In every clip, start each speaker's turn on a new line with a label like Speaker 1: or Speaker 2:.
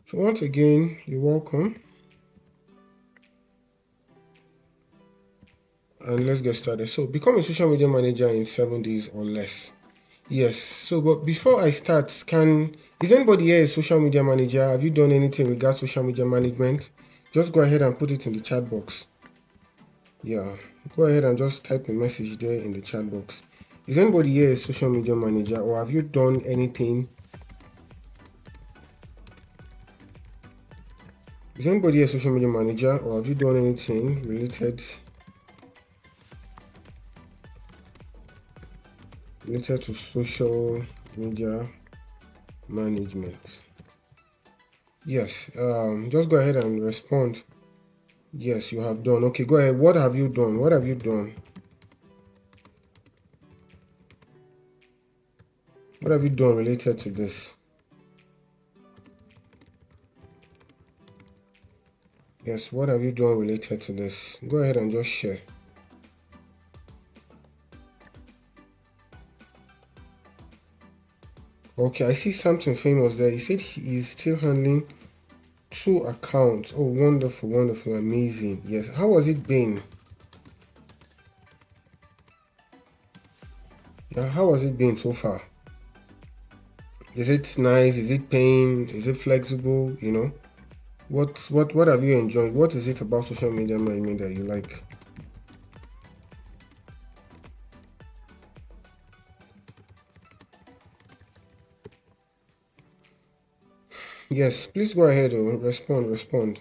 Speaker 1: So once again, you're welcome. And let's get started. So become a social media manager in 7 days or less. Yes. So but before I start, is anybody here a social media manager? Have you done anything regarding social media management? Just go ahead and put it in the chat box. Yeah. Go ahead and just type a message there in the chat box. Is anybody here a social media manager, or have you done anything? Is anybody a social media manager, or have you done anything related to social media management? Yes. Just go ahead and respond. Yes, you have done. Okay, go ahead. What have you done? What have you done? What have you done related to this? Yes, what have you done related to this? Go ahead and just share. Okay, I see something famous there. He said he is still handling 2 accounts. Oh, wonderful, wonderful, amazing. Yes, how has it been? Yeah, how has it been so far? Is it nice? Is it paying? Is it flexible? What have you enjoyed? What is it about social media management that you like? Yes, please go ahead. Respond.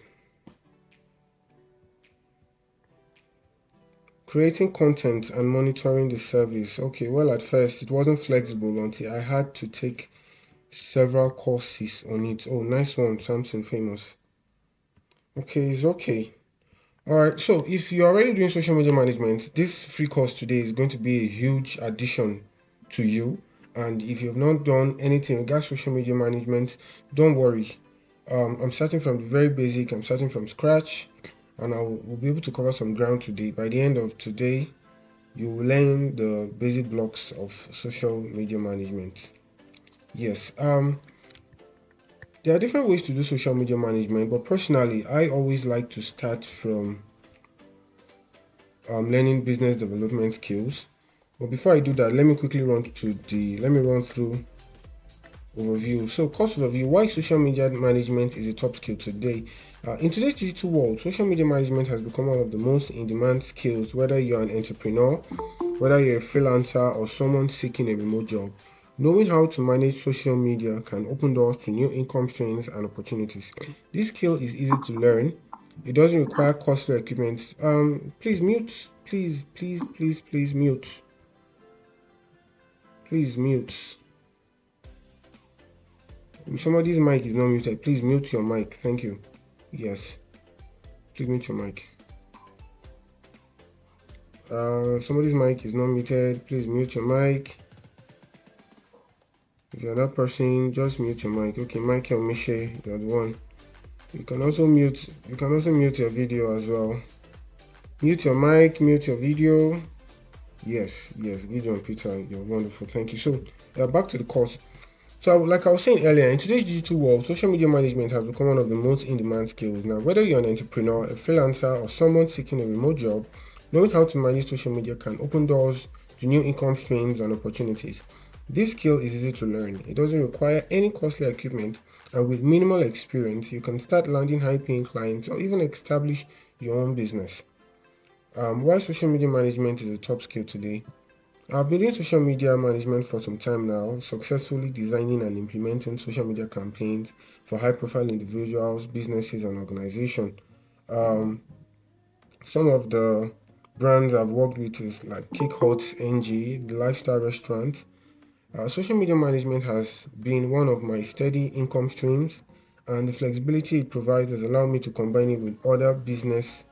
Speaker 1: Creating content and monitoring the service. Okay, well, at first it wasn't flexible until I had to take several courses on it. Oh, nice one, something famous. Okay, it's okay. All right, so if you're already doing social media management, this free course today is going to be a huge addition to you. And if you've not done anything regarding social media management, don't worry. I'm starting from the very basic, I'm starting from scratch, and will be able to cover some ground today. By the end of today, you will learn the basic blocks of social media management. Yes, there are different ways to do social media management, but personally, I always like to start from learning business development skills. But before I do that, let me run through overview. So, course overview: why social media management is a top skill today. In today's digital world, social media management has become one of the most in-demand skills. Whether you're an entrepreneur, whether you're a freelancer, or someone seeking a remote job, knowing how to manage social media can open doors to new income streams and opportunities. This skill is easy to learn. It doesn't require costly equipment. Please mute. Please mute. Please mute. If somebody's mic is not muted, please mute your mic. Thank you. Yes, please mute your mic. Somebody's mic is not muted. Please mute your mic. If you're that person, just mute your mic. Okay, Michael Miche, you're the one. You can also mute your video as well. Mute your mic, mute your video. Yes, Gideon Peter, you're wonderful. Thank you. So back to the course. So like I was saying earlier, in today's digital world, social media management has become one of the most in-demand skills. Now, whether you're an entrepreneur, a freelancer, or someone seeking a remote job, knowing how to manage social media can open doors to new income streams and opportunities. This skill is easy to learn. It doesn't require any costly equipment, and with minimal experience, you can start landing high-paying clients or even establish your own business. Why social media management is a top skill today? I've been doing social media management for some time now, successfully designing and implementing social media campaigns for high-profile individuals, businesses, and organizations. Some of the brands I've worked with is like Cake Hot NG, the lifestyle restaurant. Social media management has been one of my steady income streams, and the flexibility it provides has allowed me to combine it with other business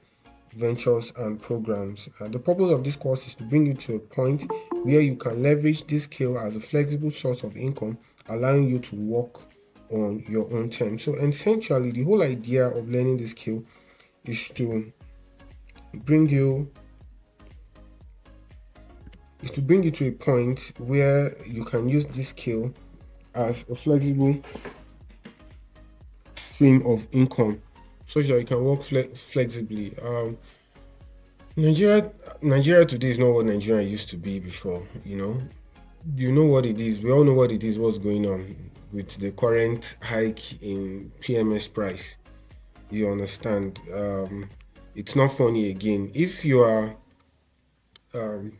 Speaker 1: ventures and programs. The purpose of this course is to bring you to a point where you can leverage this skill as a flexible source of income, allowing you to work on your own terms. So essentially, the whole idea of learning this skill is to bring you to a point where you can use this skill as a flexible stream of income such that you can work flexibly. Nigeria, Nigeria today is not what Nigeria used to be before. You know what it is. We all know what it is. What's going on with the current hike in PMS price. You understand? It's not funny again. Um,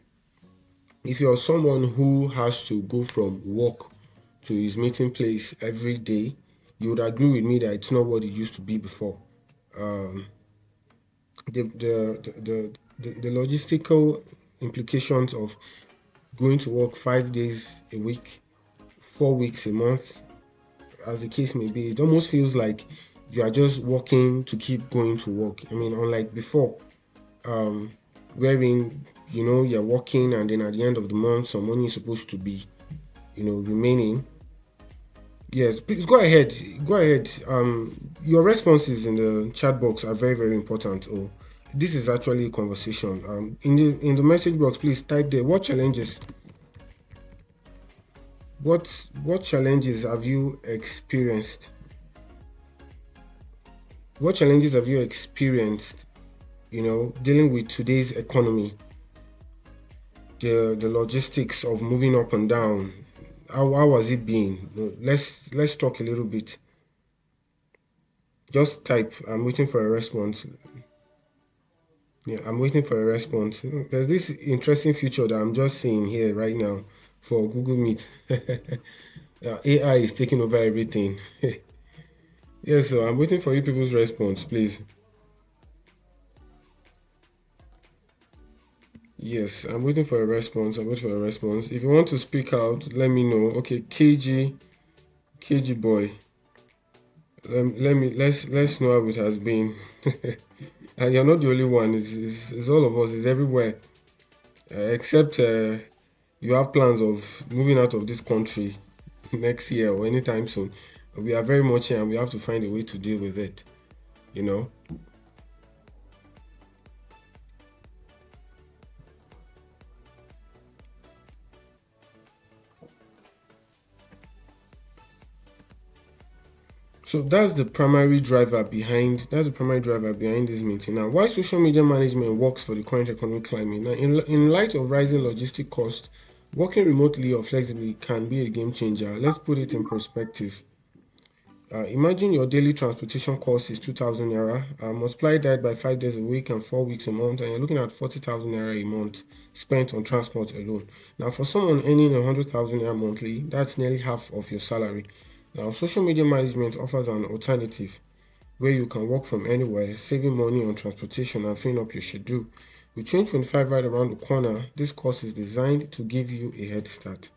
Speaker 1: if you're someone who has to go from work to his meeting place every day, you would agree with me that it's not what it used to be before. Um, the logistical implications of going to work 5 days a week, 4 weeks a month, as the case may be, it almost feels like you are just working to keep going to work. I mean, unlike before, um, wherein you're working and then at the end of the month, some money is supposed to be remaining. Yes, please go ahead. Go ahead. Your responses in the chat box are very, very important. Oh, this is actually a conversation. In the message box, please type there. What challenges have you experienced? What challenges have you experienced? Dealing with today's economy, the logistics of moving up and down. How has it been? Let's talk a little bit. Just type. I'm waiting for a response. Yeah, I'm waiting for a response. There's this interesting feature that I'm just seeing here right now for Google Meet. Yeah, AI is taking over everything. Yes, so I'm waiting for you people's response, please. Yes, I'm waiting for a response. I'm waiting for a response. If you want to speak out, let me know. Okay, KG boy. Let's know how it has been. And you're not the only one. It's all of us. It's everywhere. Except you have plans of moving out of this country next year or anytime soon. We are very much here and we have to find a way to deal with it. You know. So that's the primary driver behind this meeting. Now, why social media management works for the current economic climate. Now, in light of rising logistic costs, working remotely or flexibly can be a game changer. Let's put it in perspective. Imagine your daily transportation cost is 2,000 naira. Multiply that by 5 days a week and 4 weeks a month, and you're looking at 40,000 naira a month spent on transport alone. Now, for someone earning 100,000 naira monthly, that's nearly half of your salary. Now, social media management offers an alternative where you can work from anywhere, saving money on transportation and filling up your schedule. With 2025 right around the corner, this course is designed to give you a head start.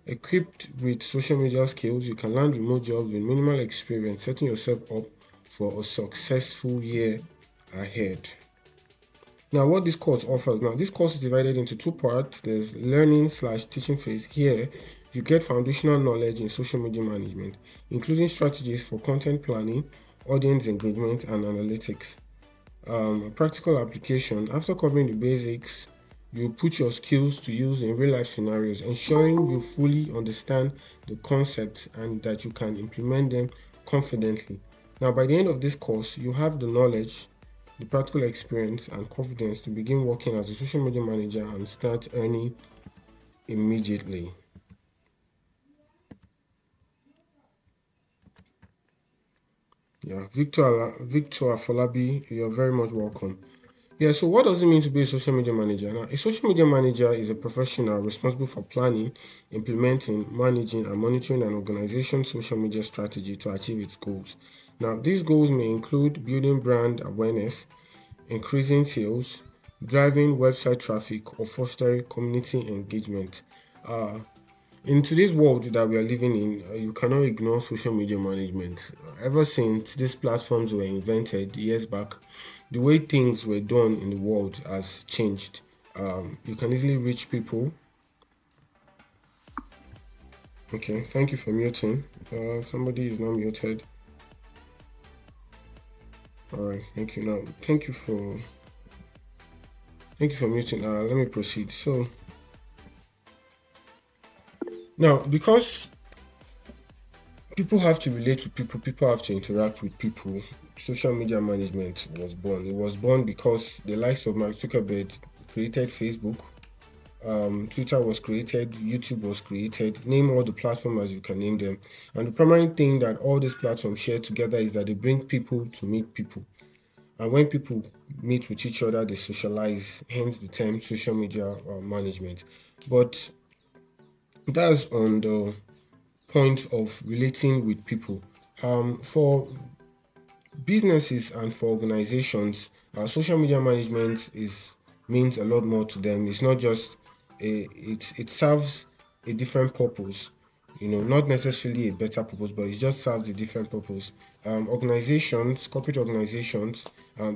Speaker 1: Equipped with social media skills, you can land remote jobs with minimal experience, setting yourself up for a successful year ahead. Now, what this course offers now, this course is divided into two parts. There's learning/teaching phase. Here, you get foundational knowledge in social media management, including strategies for content planning, audience engagement, and analytics. Practical application. After covering the basics, you put your skills to use in real life scenarios, ensuring you fully understand the concepts and that you can implement them confidently. Now, by the end of this course, you have the knowledge, the practical experience, and confidence to begin working as a social media manager and start earning immediately. Yeah, Victor Afolabi, you're very much welcome. Yeah, so what does it mean to be a social media manager? Now, a social media manager is a professional responsible for planning, implementing, managing, and monitoring an organization's social media strategy to achieve its goals. Now, these goals may include building brand awareness, increasing sales, driving website traffic, or fostering community engagement. Uh, in today's world that we are living in, you cannot ignore social media management. Ever since these platforms were invented years back, the way things were done in the world has changed. You can easily reach people. Okay, thank you for muting. Somebody is not muted. All right, thank you. Now, thank you for muting. Let me proceed. So now, because People have to relate to people, people have to interact with people. Social media management was born. It was born because the likes of Mark Zuckerberg created Facebook. Twitter was created, YouTube was created. Name all the platforms as you can name them. And the primary thing that all these platforms share together is that they bring people to meet people. And when people meet with each other, they socialize, hence the term social media management. But that's on the point of relating with people. For businesses and for organizations, social media management is means a lot more to them. It's not just it serves a different purpose, not necessarily a better purpose, but it just serves a different purpose. Organizations, corporate organizations,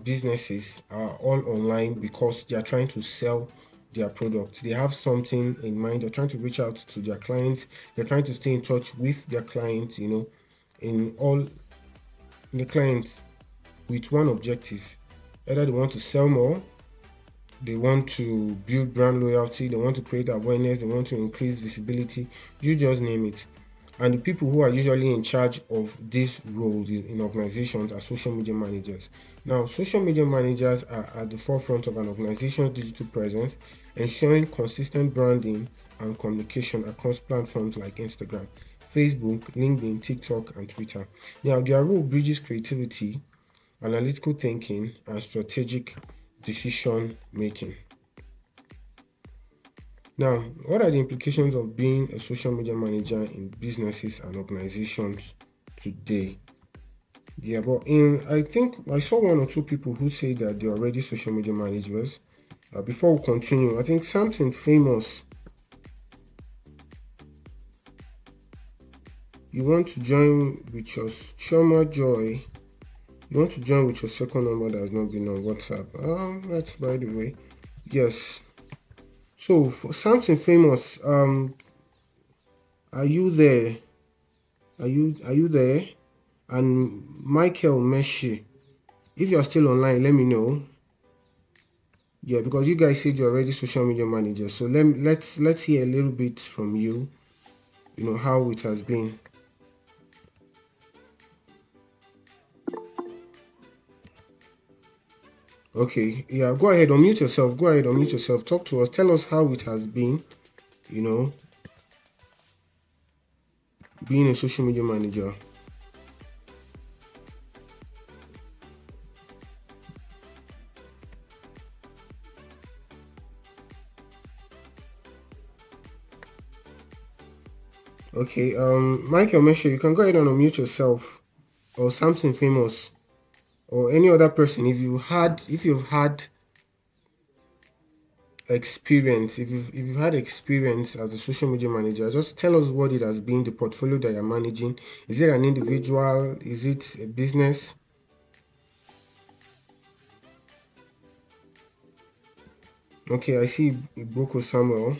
Speaker 1: businesses are all online because they are trying to sell their product. They have something in mind. They're trying to reach out to their clients. They're trying to stay in touch with their clients. In all the clients with one objective. Either they want to sell more, they want to build brand loyalty, they want to create awareness, they want to increase visibility, you just name it. And the people who are usually in charge of these roles in organizations are social media managers. Now, social media managers are at the forefront of an organization's digital presence, ensuring consistent branding and communication across platforms like Instagram, Facebook, LinkedIn, TikTok, and Twitter. Now, their role bridges creativity, analytical thinking, and strategic decision making. Now, what are the implications of being a social media manager in businesses and organizations today? Yeah, but I think I saw one or two people who say that they're already social media managers. Before we continue, I think something famous. You want to join with your Shoma Joy. You want to join with your second number that has not been on WhatsApp. That's by the way. Yes. So for something famous, are you there? Are you there? And Michael Meshi, if you are still online, let me know. Yeah, because you guys said you're already social media manager. So let's hear a little bit from you. How it has been. Okay, yeah, go ahead, unmute yourself. Go ahead, unmute yourself. Talk to us. Tell us how it has been, you know, being a social media manager. Okay, Michael Mesha, you can go ahead and unmute yourself, or something famous, or any other person. If you've had experience, if you've had experience as a social media manager, just tell us what it has been, the portfolio that you're managing. Is it an individual? Is it a business? Okay, I see Iboko Samuel.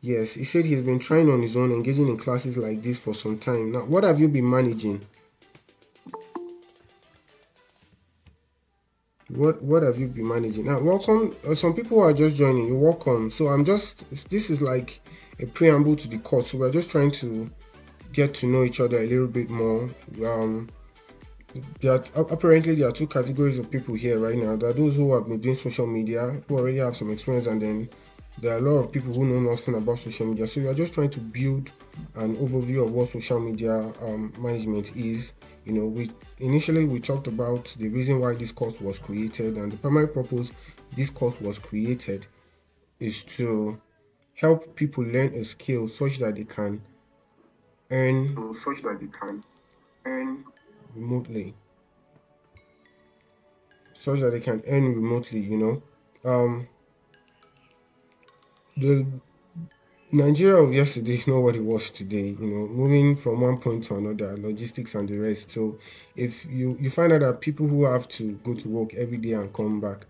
Speaker 1: Yes, he said he's been trying on his own, engaging in classes like this for some time. Now, what have you been managing? What have you been managing? Now, welcome. Some people are just joining. You're welcome. So this is like a preamble to the course. So we're just trying to get to know each other a little bit more. Apparently there are two categories of people here right now. There are those who have been doing social media, who already have some experience, and then there are a lot of people who know nothing about social media. So we are just trying to build an overview of what social media management is. We talked about the reason why this course was created, and the primary purpose this course was created is to help people learn a skill such that they can earn remotely. Such that they can earn remotely. The Nigeria of yesterday is not what it was today, moving from one point to another, logistics and the rest. So if you find out that people who have to go to work every day and come back,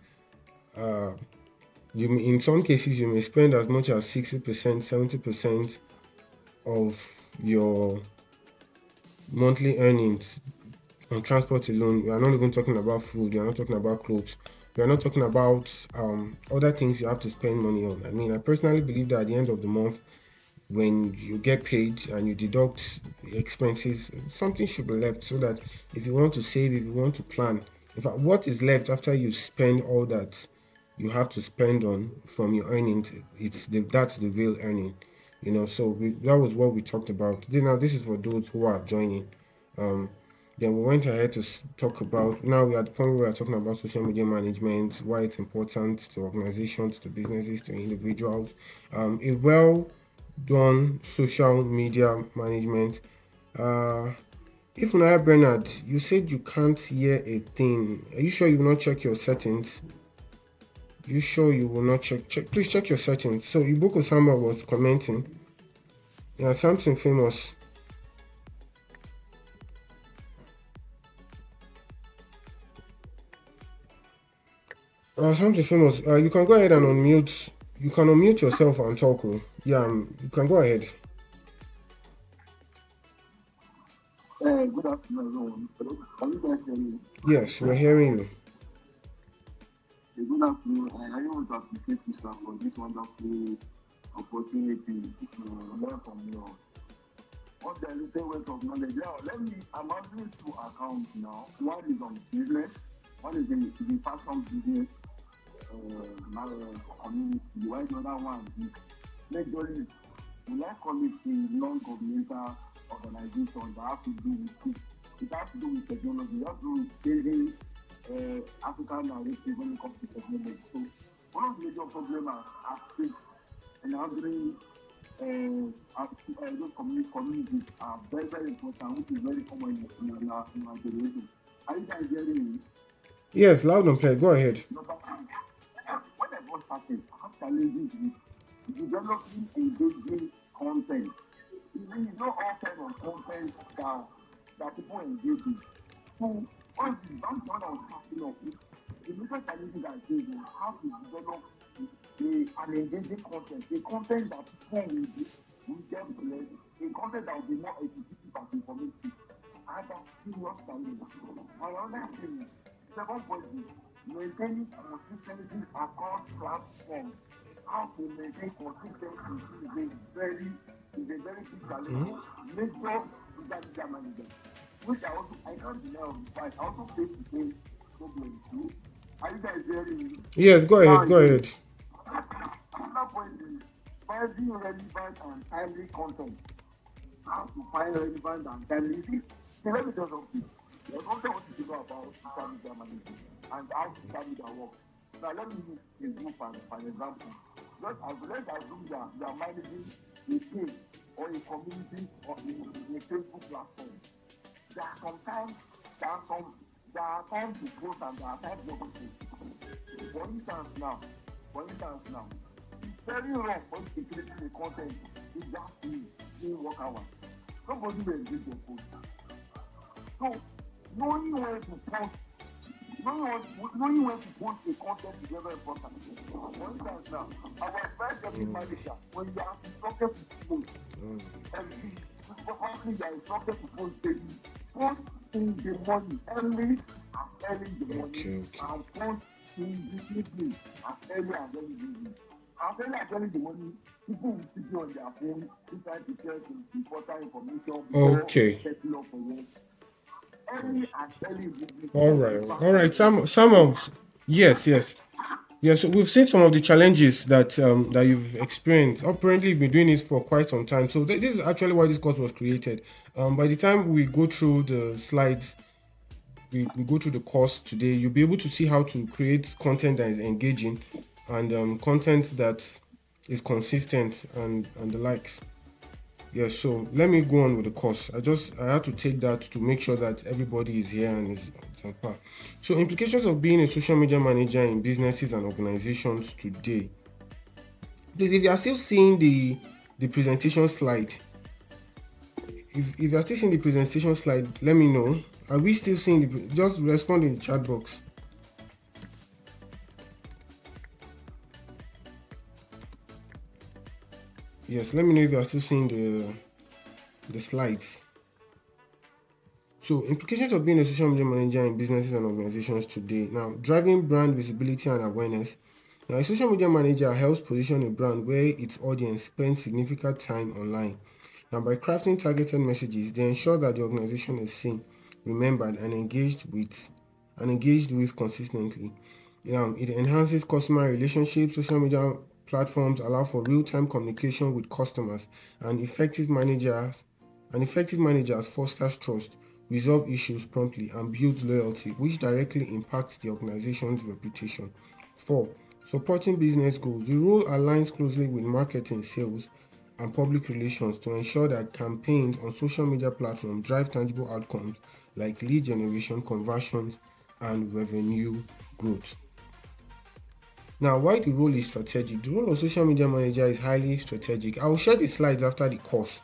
Speaker 1: in some cases you may spend as much as 60%, 70% of your monthly earnings on transport alone. We are not even talking about food, we are not talking about clothes, we are not talking about other things you have to spend money on. I mean, I personally believe that at the end of the month, when you get paid and you deduct expenses, something should be left so that if you want to save, if you want to plan, in fact, what is left after you spend all that you have to spend on from your earnings, that's the real earning. So that was what we talked about. Now this is for those who are joining. Um, then we went ahead to talk about, now we're at the point where we're talking about social media management, why it's important to organizations, to businesses, to individuals. A well done social media management. Uh, if Naya Bernard, you said you can't hear a thing. Are you sure you will not check your settings? You sure you will not check? Please check your settings. So Ibuko Samba was commenting. Yeah, something famous. Something famous. You can go ahead and unmute. You can unmute yourself and talk. Oh. Yeah, you can go ahead.
Speaker 2: Good afternoon, everyone. Hello. Can you guys hear me?
Speaker 1: Yes, we're hearing you.
Speaker 2: Good afternoon. I really want to appreciate you, sir, for this wonderful opportunity to learn from you. What the little weight of knowledge? Now, I'm having two accounts now. One is on business, one is in the fashion business, my community. While the other one is majorly, we like call it a non-governmental organization that has to do with it has to do with technology. It has to do with changing African narrative when it comes to technology. So one of the major problems I faced and answering those communities are very, very important, which is very common in our generation. Are you guys hearing me?
Speaker 1: Yes, loud and clear. Go ahead.
Speaker 2: Number one, when I got started, I have challenges with developing engaging content. It's not all kind of content that people engage in. So, once the bank one I was starting off with, the major challenges I face is how to develop an engaging content, a content that people will get blessed, a content that will be more educative and informative. And that's serious challenge. And another thing is, second point is maintaining consistency across platforms. How to maintain consistency is a very big challenge
Speaker 1: Mhm.
Speaker 2: for major social media managers, which I can't deny on the fact I also face the same problem too. Are you guys hearing me?
Speaker 1: Yes, go
Speaker 2: Now
Speaker 1: ahead. Go
Speaker 2: again,
Speaker 1: ahead.
Speaker 2: another point is finding relevant and timely content. How to find relevant and timely. See, let me tell something. There's something I want you to know about social media management and how social media works. Now, let me use Facebook for an example. Let's assume that you are managing a page or a community or a Facebook platform. There are sometimes there are some there are times to post and there are times not to post. For instance now, it's very wrong for you to create the content exactly during work hours. Nobody will engage your post. So knowing when to post, knowing when to post a content is very important. For instance now, our advice every manager when you are instructed to post every probably you are instructed to post daily, post in the morning, early in the morning,
Speaker 1: Okay, okay.
Speaker 2: and post in the evening as early in the evening. As early in the morning, people will still be on their phone, trying to check important information before
Speaker 1: Okay.
Speaker 2: setting up for work. Early in the evening,
Speaker 1: All
Speaker 2: post
Speaker 1: right.
Speaker 2: in
Speaker 1: All
Speaker 2: fashion
Speaker 1: right.
Speaker 2: business.
Speaker 1: Some of yes, yes. Yes, so we've seen some of the challenges that you've experienced. Apparently, you've been doing this for quite some time. So this is actually why this course was created. By the time we go through the slides, we go through the course today, you'll be able to see how to create content that is engaging and content that is consistent and the likes. Yeah, so let me go on with the course. I had to take that to make sure that everybody is here and is on par. So implications of being a social media manager in businesses and organizations today. Please, if you are still seeing the presentation slide, if you are still seeing the presentation slide, let me know. Are we still seeing just respond in the chat box. Yes, let me know if you are still seeing the slides. So, implications of being a social media manager in businesses and organizations today. Now, driving brand visibility and awareness. Now, a social media manager helps position a brand where its audience spends significant time online. Now, by crafting targeted messages, they ensure that the organization is seen, remembered, and engaged with consistently. It enhances customer relationships. Social media platforms allow for real-time communication with customers, and effective managers fosters trust, resolve issues promptly, and build loyalty, which directly impacts the organization's reputation. 4. Supporting business goals. The role aligns closely with marketing, sales, and public relations to ensure that campaigns on social media platforms drive tangible outcomes like lead generation, conversions, and revenue growth. Now, why the role is strategic? The role of social media manager is highly strategic. I will share the slides after the course.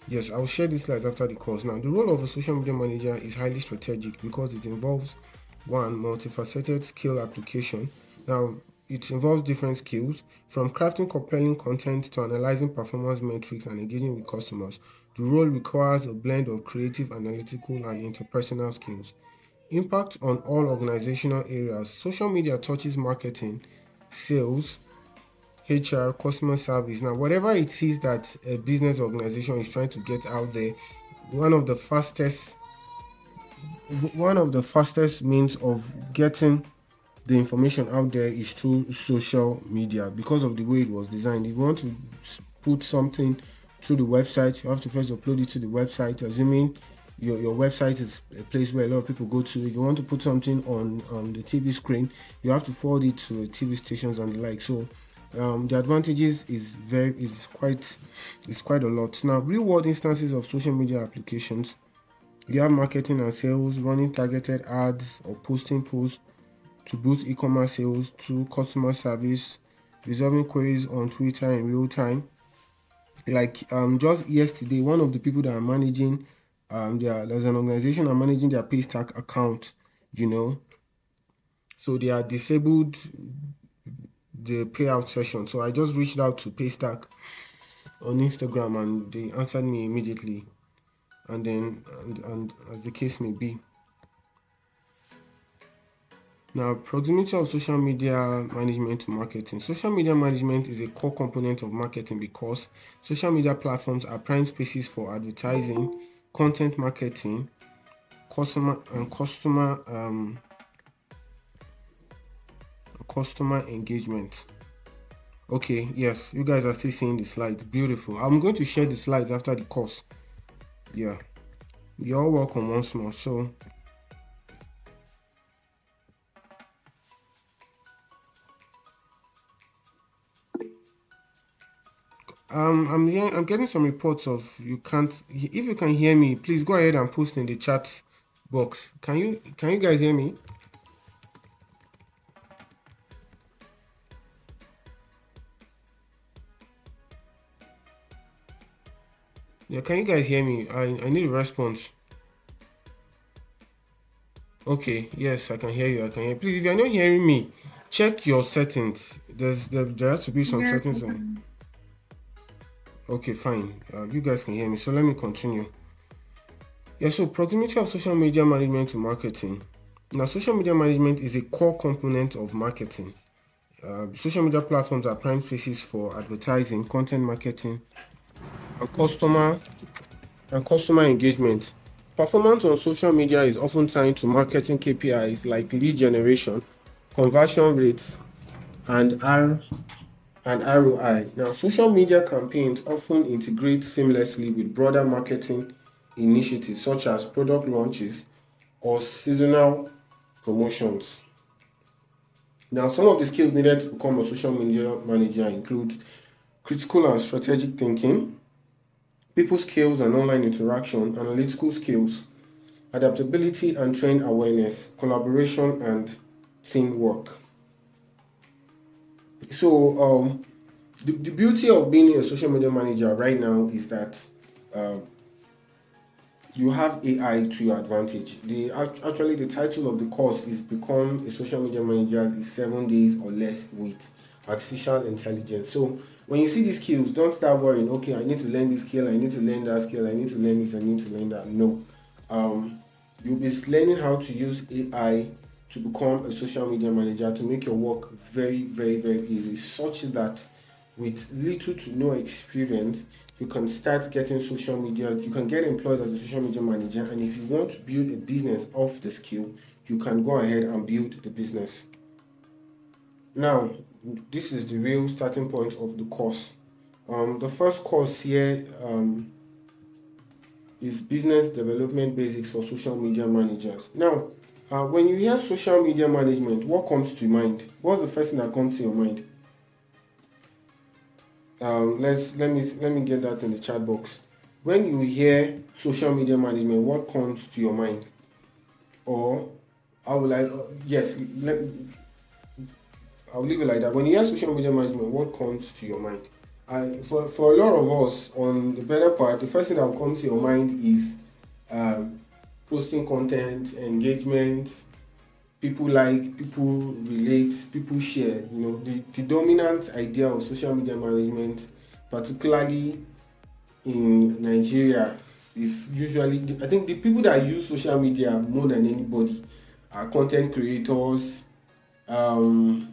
Speaker 1: Yes, I will share these slides after the course. Now, the role of a social media manager is highly strategic because it involves one, multifaceted skill application. Now, it involves different skills from crafting compelling content to analyzing performance metrics and engaging with customers. The role requires a blend of creative, analytical, and interpersonal skills. Impact on all organizational areas. Social media touches marketing, sales, HR, customer service. Now, whatever it is that a business organization is trying to get out there, one of the fastest one of the fastest means of getting the information out there is through social media because of the way it was designed. If you want to put something through the website, you have to first upload it to the website, assuming your website is a place where a lot of people go to. If you want to put something on the TV screen, you have to forward it to TV stations and the like. So the advantages is quite a lot. Now, real world instances of social media applications. You have marketing and sales, running targeted ads or posting posts to boost e-commerce sales, to customer service, resolving queries on Twitter in real time. Like just yesterday, one of the people that are managing there's an organization are managing their Paystack account, you know. So they are disabled the payout session. So I just reached out to Paystack on Instagram and they answered me immediately. And then and as the case may be. Now, proximity of social media management to marketing. Social media management is a core component of marketing because social media platforms are prime spaces for advertising, content marketing, customer engagement. Okay, yes, you guys are still seeing the slides. Beautiful. I'm going to share the slides after the course. Yeah, you're all welcome once more. So I'm getting some reports of you can't. If you can hear me, please go ahead and post in the chat box. Can you guys hear me? Yeah, can you guys hear me? I need a response. Okay, yes, I can hear you. I can hear. Please, if you're not hearing me, check your settings. There has to be some settings on. Okay, fine. You guys can hear me. So let me continue. Yeah, so proximity of social media management to marketing. Now, social media management is a core component of marketing. Social media platforms are prime places for advertising, content marketing, and customer engagement. Performance on social media is often tied to marketing KPIs like lead generation, conversion rates, and ROI. Now, social media campaigns often integrate seamlessly with broader marketing initiatives such as product launches or seasonal promotions. Now, some of the skills needed to become a social media manager include critical and strategic thinking, people skills and online interaction, analytical skills, adaptability and trend awareness, collaboration and teamwork. So, the beauty of being a social media manager right now is that uh, you have AI to your advantage. Actually the title of the course is Become a Social Media Manager in 7 days or less with artificial intelligence. So when you see these skills, don't start worrying. Okay, I need to learn this skill. I need to learn that skill. I need to learn this. I need to learn that. No, you'll be learning how to use AI to become a social media manager to make your work very, very, very easy, such that with little to no experience, you can start getting social media, you can get employed as a social media manager, and if you want to build a business off the skill, you can go ahead and build the business. Now, this is the real starting point of the course. The first course here is Business Development Basics for Social Media Managers. Now, when you hear social media management, what comes to mind? What's the first thing that comes to your mind? Let me get that in the chat box. When you hear social media management, what comes to your mind? Or I would like yes, I'll leave it like that. When you hear social media management, what comes to your mind? For a lot of us, on the better part, the first thing that will come to your mind is posting content, engagement, people like, people relate, people share. The dominant idea of social media management, particularly in Nigeria, is usually, I think the people that use social media more than anybody are content creators, um,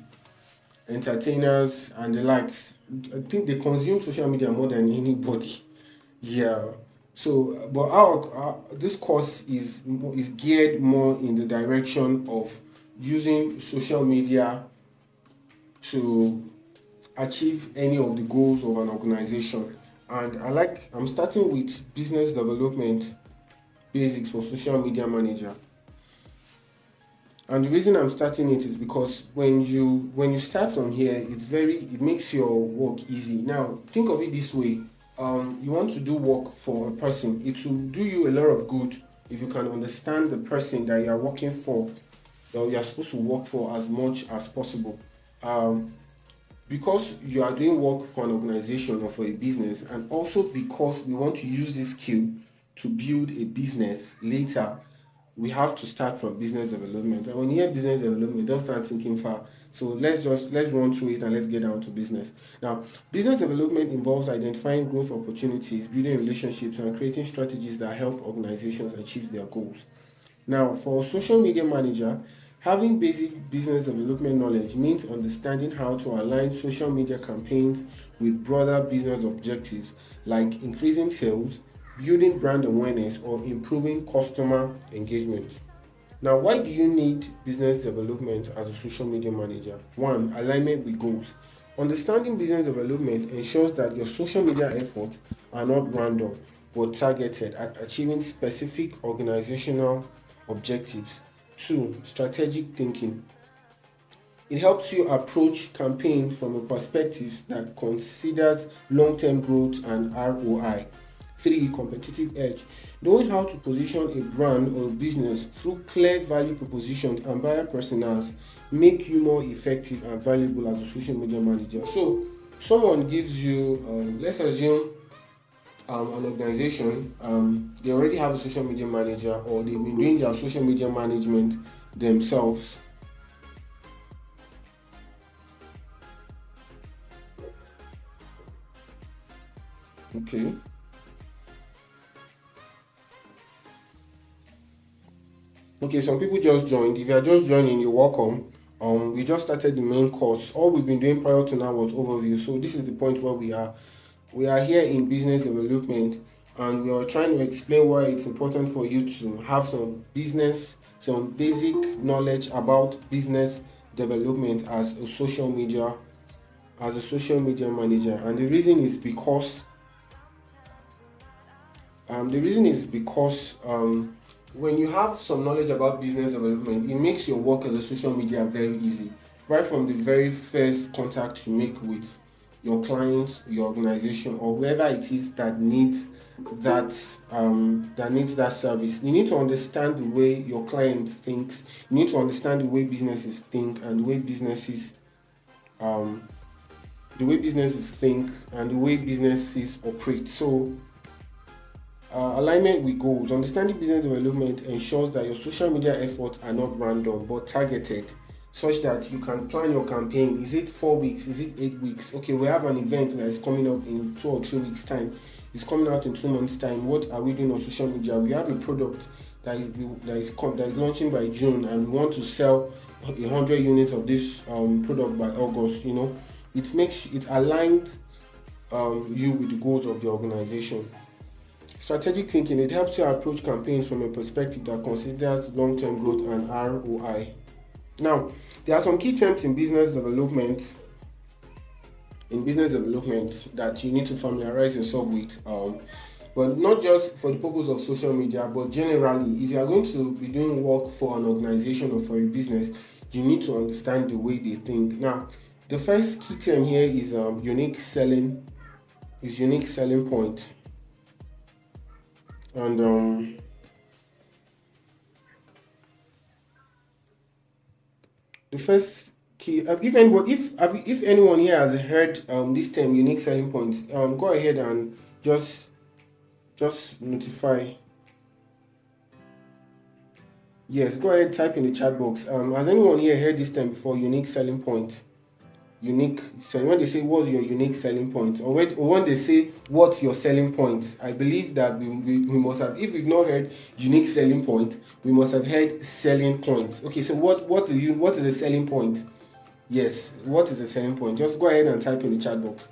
Speaker 1: entertainers, and the likes. I think they consume social media more than anybody. Yeah. So, but this course is geared more in the direction of using social media to achieve any of the goals of an organization. And I'm starting with business development basics for social media manager. And the reason I'm starting it is because when you start from here, it makes your work easy. Now think of it this way: you want to do work for a person. It will do you a lot of good if you can understand the person that you are working for, that you are supposed to work for, as much as possible. Um, because you are doing work for an organization or for a business, and also because we want to use this skill to build a business later, we have to start from business development. And when you hear business development, don't start thinking far. So let's run through it and let's get down to business. Now, business development involves identifying growth opportunities, building relationships, and creating strategies that help organizations achieve their goals. Now, for a social media manager, having basic business development knowledge means understanding how to align social media campaigns with broader business objectives like increasing sales, building brand awareness, or improving customer engagement. Now, why do you need business development as a social media manager? One, alignment with goals. Understanding business development ensures that your social media efforts are not random but targeted at achieving specific organizational objectives. Two, strategic thinking. It helps you approach campaigns from a perspective that considers long-term growth and ROI. 3. Competitive edge. Knowing how to position a brand or business through clear value propositions and buyer personas make you more effective and valuable as a social media manager. So, someone gives you, let's assume an organization, they already have a social media manager, or they've been doing their social media management themselves. Okay. Okay, some people just joined. If you are just joining, you're welcome. We just started the main course. All we've been doing prior to now was overview. So this is the point where we are. We are here in business development, and we are trying to explain why it's important for you to have some basic knowledge about business development as a social media manager. And the reason is because when you have some knowledge about business development, it makes your work as a social media very easy. Right from the very first contact you make with your client, your organization, or whoever it is that needs that service, you need to understand the way your client thinks. You need to understand the way businesses think and um, the way businesses operate. So alignment with goals. Understanding business development ensures that your social media efforts are not random but targeted, such that you can plan your campaign. Is it 4 weeks? Is it 8 weeks? Okay, we have an event that is coming up in 2 or 3 weeks' time. It's coming out in 2 months' time. What are we doing on social media? We have a product that is launching by June, and we want to sell 100 units of this product by August. It aligns you with the goals of the organization. Strategic thinking, it helps you approach campaigns from a perspective that considers long-term growth and ROI. Now, there are some key terms in business development that you need to familiarize yourself with. But not just for the purpose of social media, but generally, if you are going to be doing work for an organization or for a business, you need to understand the way they think. Now, the first key term here is unique selling point. And the first key, if anyone here has heard this term unique selling point, go ahead and just notify. Yes, go ahead, type in the chat box. Has anyone here heard this term before? Unique selling point. When they say what's your unique selling point, or when they say what's your selling point, I believe that we must have, if we've not heard unique selling point, we must have heard selling point. Okay, so what is a selling point? Yes, what is a selling point? Just go ahead and type in the chat box.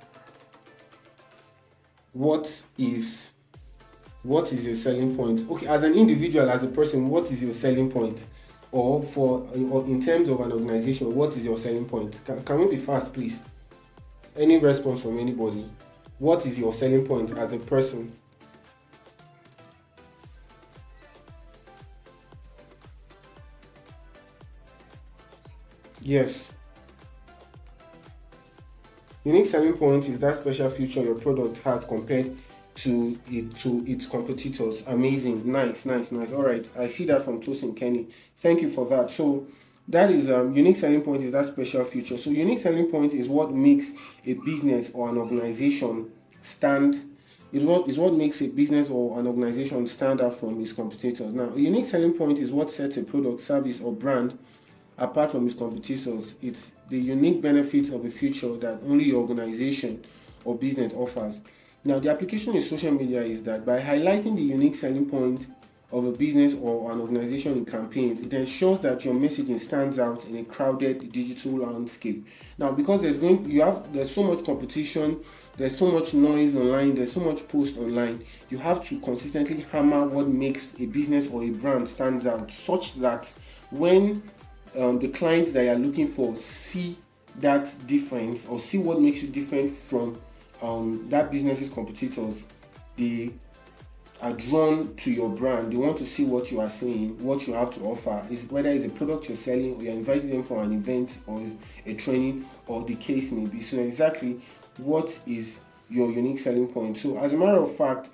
Speaker 1: What is your selling point? Okay, as an individual, as a person, what is your selling point? Or in terms of an organization, what is your selling point? Can we be fast, please? Any response from anybody? What is your selling point as a person? Yes. Unique selling point is that special feature your product has compared to its competitors. Amazing, nice. All right, I see that from Tosin Kenny. Thank you for that. So that is unique selling point is that special feature. So unique selling point is what makes a business or an organization stand. Is what makes a business or an organization stand out from its competitors. Now, a unique selling point is what sets a product, service, or brand apart from its competitors. It's the unique benefits of a feature that only your organization or business offers. Now, the application in social media is that by highlighting the unique selling point of a business or an organization in campaigns, it ensures that your messaging stands out in a crowded digital landscape. Now, because there's so much competition, there's so much noise online, there's so much post online, you have to consistently hammer what makes a business or a brand stands out, such that when the clients that you're looking for see that difference or see what makes you different from that business's competitors, they are drawn to your brand. They want to see what you are saying, what you have to offer. Whether it's a product you're selling or you're inviting them for an event or a training or the case may be. So exactly what is your unique selling point? So as a matter of fact,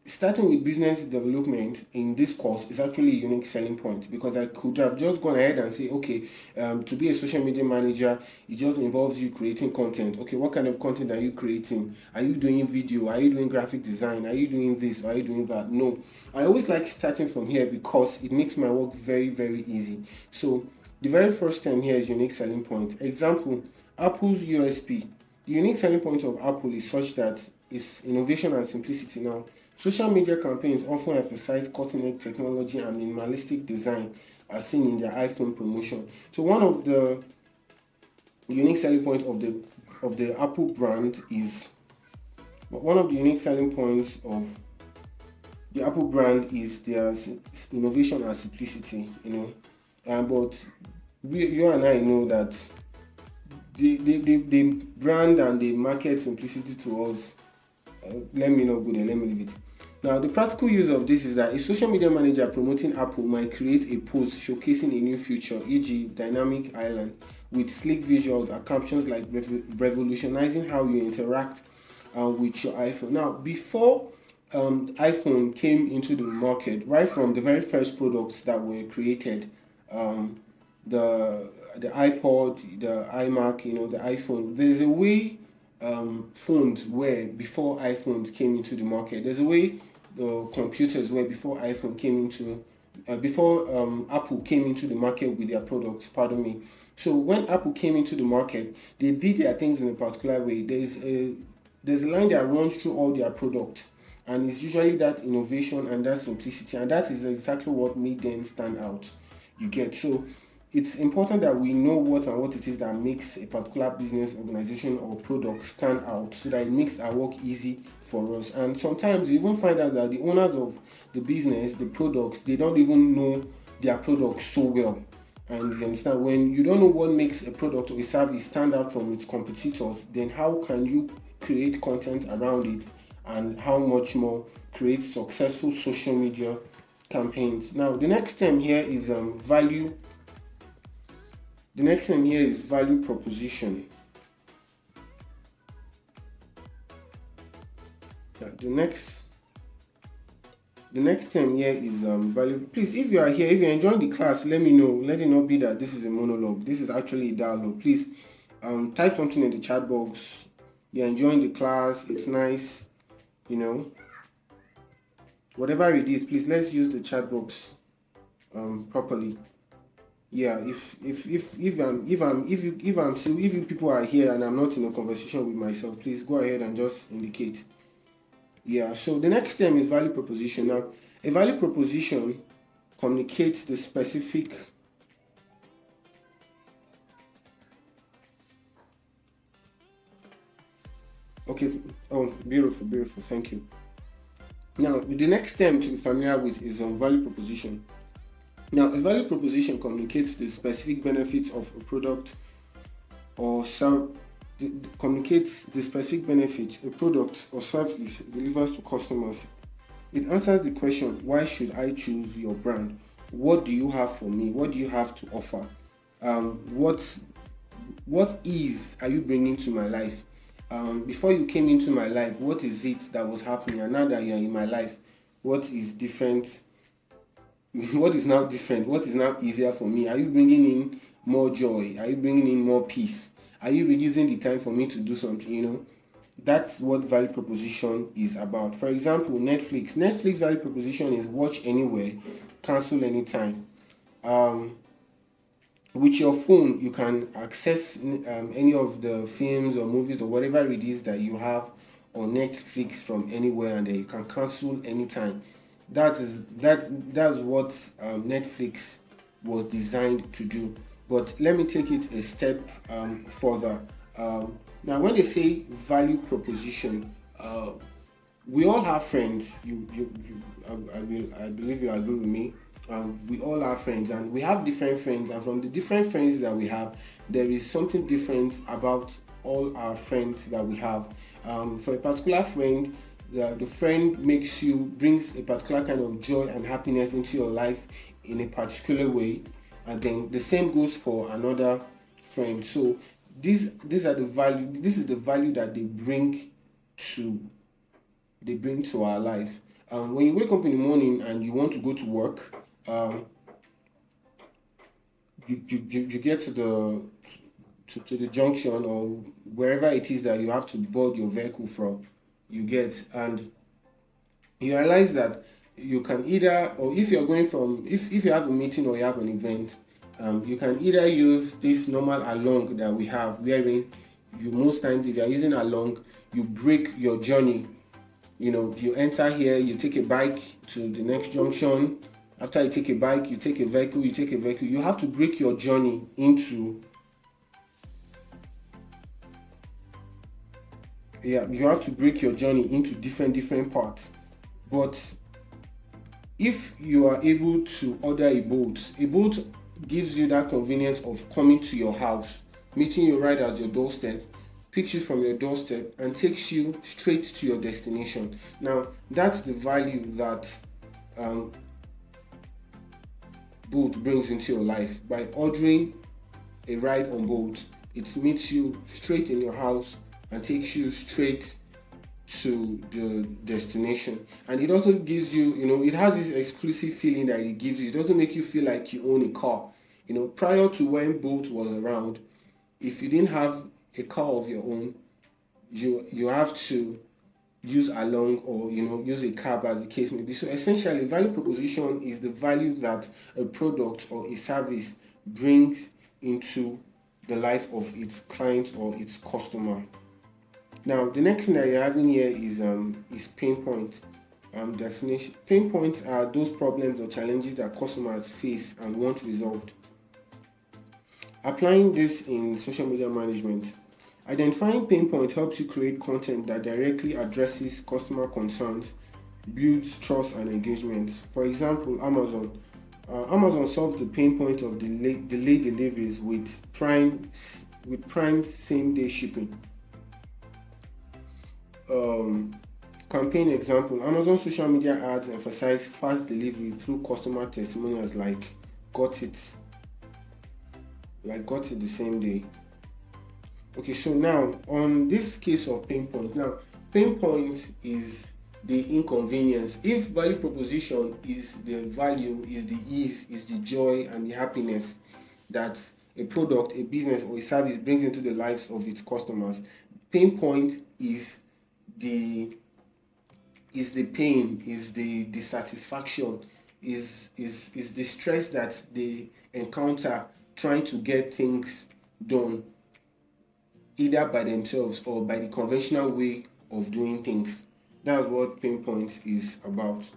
Speaker 1: starting with business development in this course is actually a unique selling point, because I could have just gone ahead and say, okay, to be a social media manager, it just involves you creating content. Okay, what kind of content are you creating? Are you doing video? Are you doing graphic design? Are you doing this? Are you doing that? No, I always like starting from here because it makes my work very, very easy. So the very first term here is unique selling point. Example, Apple's USP. The unique selling point of Apple is such that it's innovation and simplicity. Now, social media campaigns often emphasize cutting-edge technology and minimalistic design, as seen in their iPhone promotion. So one of the unique selling points of the Apple brand is their innovation and simplicity. But you and I know that the brand and the market simplicity to us. Let me not go there, let me leave it. Now, the practical use of this is that a social media manager promoting Apple might create a post showcasing a new feature, e.g., dynamic island, with sleek visuals and captions like revolutionizing how you interact with your iPhone. Now, before iPhone came into the market, right from the very first products that were created, the iPod, the iMac, the iPhone, there's a way phones were before iPhones came into the market. There's a way computers were before iPhone came into, before Apple came into the market with their products. Pardon me. So when Apple came into the market, they did their things in a particular way. There's a line that runs through all their products. And it's usually that innovation and that simplicity, and that is exactly what made them stand out. You get? So it's important that we know what and what it is that makes a particular business, organization, or product stand out, so that it makes our work easy for us. And sometimes you even find out that the owners of the business, the products, they don't even know their products so well. And you understand, when you don't know what makes a product or a service stand out from its competitors, then how can you create content around it, and how much more create successful social media campaigns? Now, the next term here is value. The next term here is value proposition. Yeah, the next term here is value. Please, if you are here, if you're enjoying the class, let me know. Let it not be that this is a monologue. This is actually a dialogue. Please type something in the chat box. You're enjoying the class, it's nice, you know. Whatever it is, please, let's use the chat box properly. Yeah, if you people are here and I'm not in a conversation with myself, please go ahead and just indicate. Yeah, so the next term is value proposition. Now, a value proposition communicates the specific. Okay, oh, beautiful, beautiful, thank you. Now, the next term to be familiar with is value proposition. Now, a value proposition communicates the specific benefits of a product or communicates the specific benefits a product or service delivers to customers. It answers the question, why should I choose your brand? What do you have for me? What do you have to offer? What ease are you bringing to my life? Before you came into my life, what is it that was happening? And now that you're in my life, what is different? What is now different? What is now easier for me? Are you bringing in more joy? Are you bringing in more peace? Are you reducing the time for me to do something? That's what value proposition is about. For example, Netflix value proposition is watch anywhere, cancel anytime. With your phone, you can access any of the films or movies or whatever it is that you have on Netflix from anywhere, and then you can cancel anytime. That's what Netflix was designed to do. But let me take it a step further. Now, when they say value proposition, we all have friends. I believe you agree with me. We all have friends, and we have different friends, and from the different friends that we have, there is something different about all our friends that we have. For a particular friend, the friend brings a particular kind of joy and happiness into your life in a particular way, and then the same goes for another friend. So these are the value. This is the value that to they bring to our life. When you wake up in the morning and you want to go to work, you get to the junction or wherever it is that you have to board your vehicle from, and you realize that you can either, or if you're going from, if you have a meeting or you have an event, you can either use this normal along that we have, wherein you, most times if you're using along, you break your journey. You enter here, you take a bike to the next junction. After you take a bike, you take a vehicle. You have to break your journey into different parts. But if you are able to order a boat gives you that convenience of coming to your house, meeting you right at your doorstep, picks you from your doorstep, and takes you straight to your destination. Now, that's the value that boat brings into your life. By ordering a ride on boat, it meets you straight in your house and takes you straight to the destination. And it also gives you, it has this exclusive feeling that it gives you. It doesn't make you feel like you own a car. Prior to when boat was around, if you didn't have a car of your own, you have to use along, or use a cab, as the case may be. So essentially, value proposition is the value that a product or a service brings into the life of its client or its customer. Now, the next thing that you're having here is pain point. definition. Pain points are those problems or challenges that customers face and want resolved. Applying this in social media management. Identifying pain points helps you create content that directly addresses customer concerns, builds trust and engagement. For example, Amazon. Amazon solves the pain point of delayed deliveries with Prime same day shipping. Um, Campaign example: Amazon social media ads emphasize fast delivery through customer testimonials got it, got it the same day. Okay, so now on this case of pain point, now pain point is the inconvenience. If value proposition is the value, is the ease, is the joy and the happiness that a product, a business, or a service brings into the lives of its customers, pain point the is the pain, is the dissatisfaction, is the stress that they encounter trying to get things done either by themselves or by the conventional way of doing things. That's what pain point is about.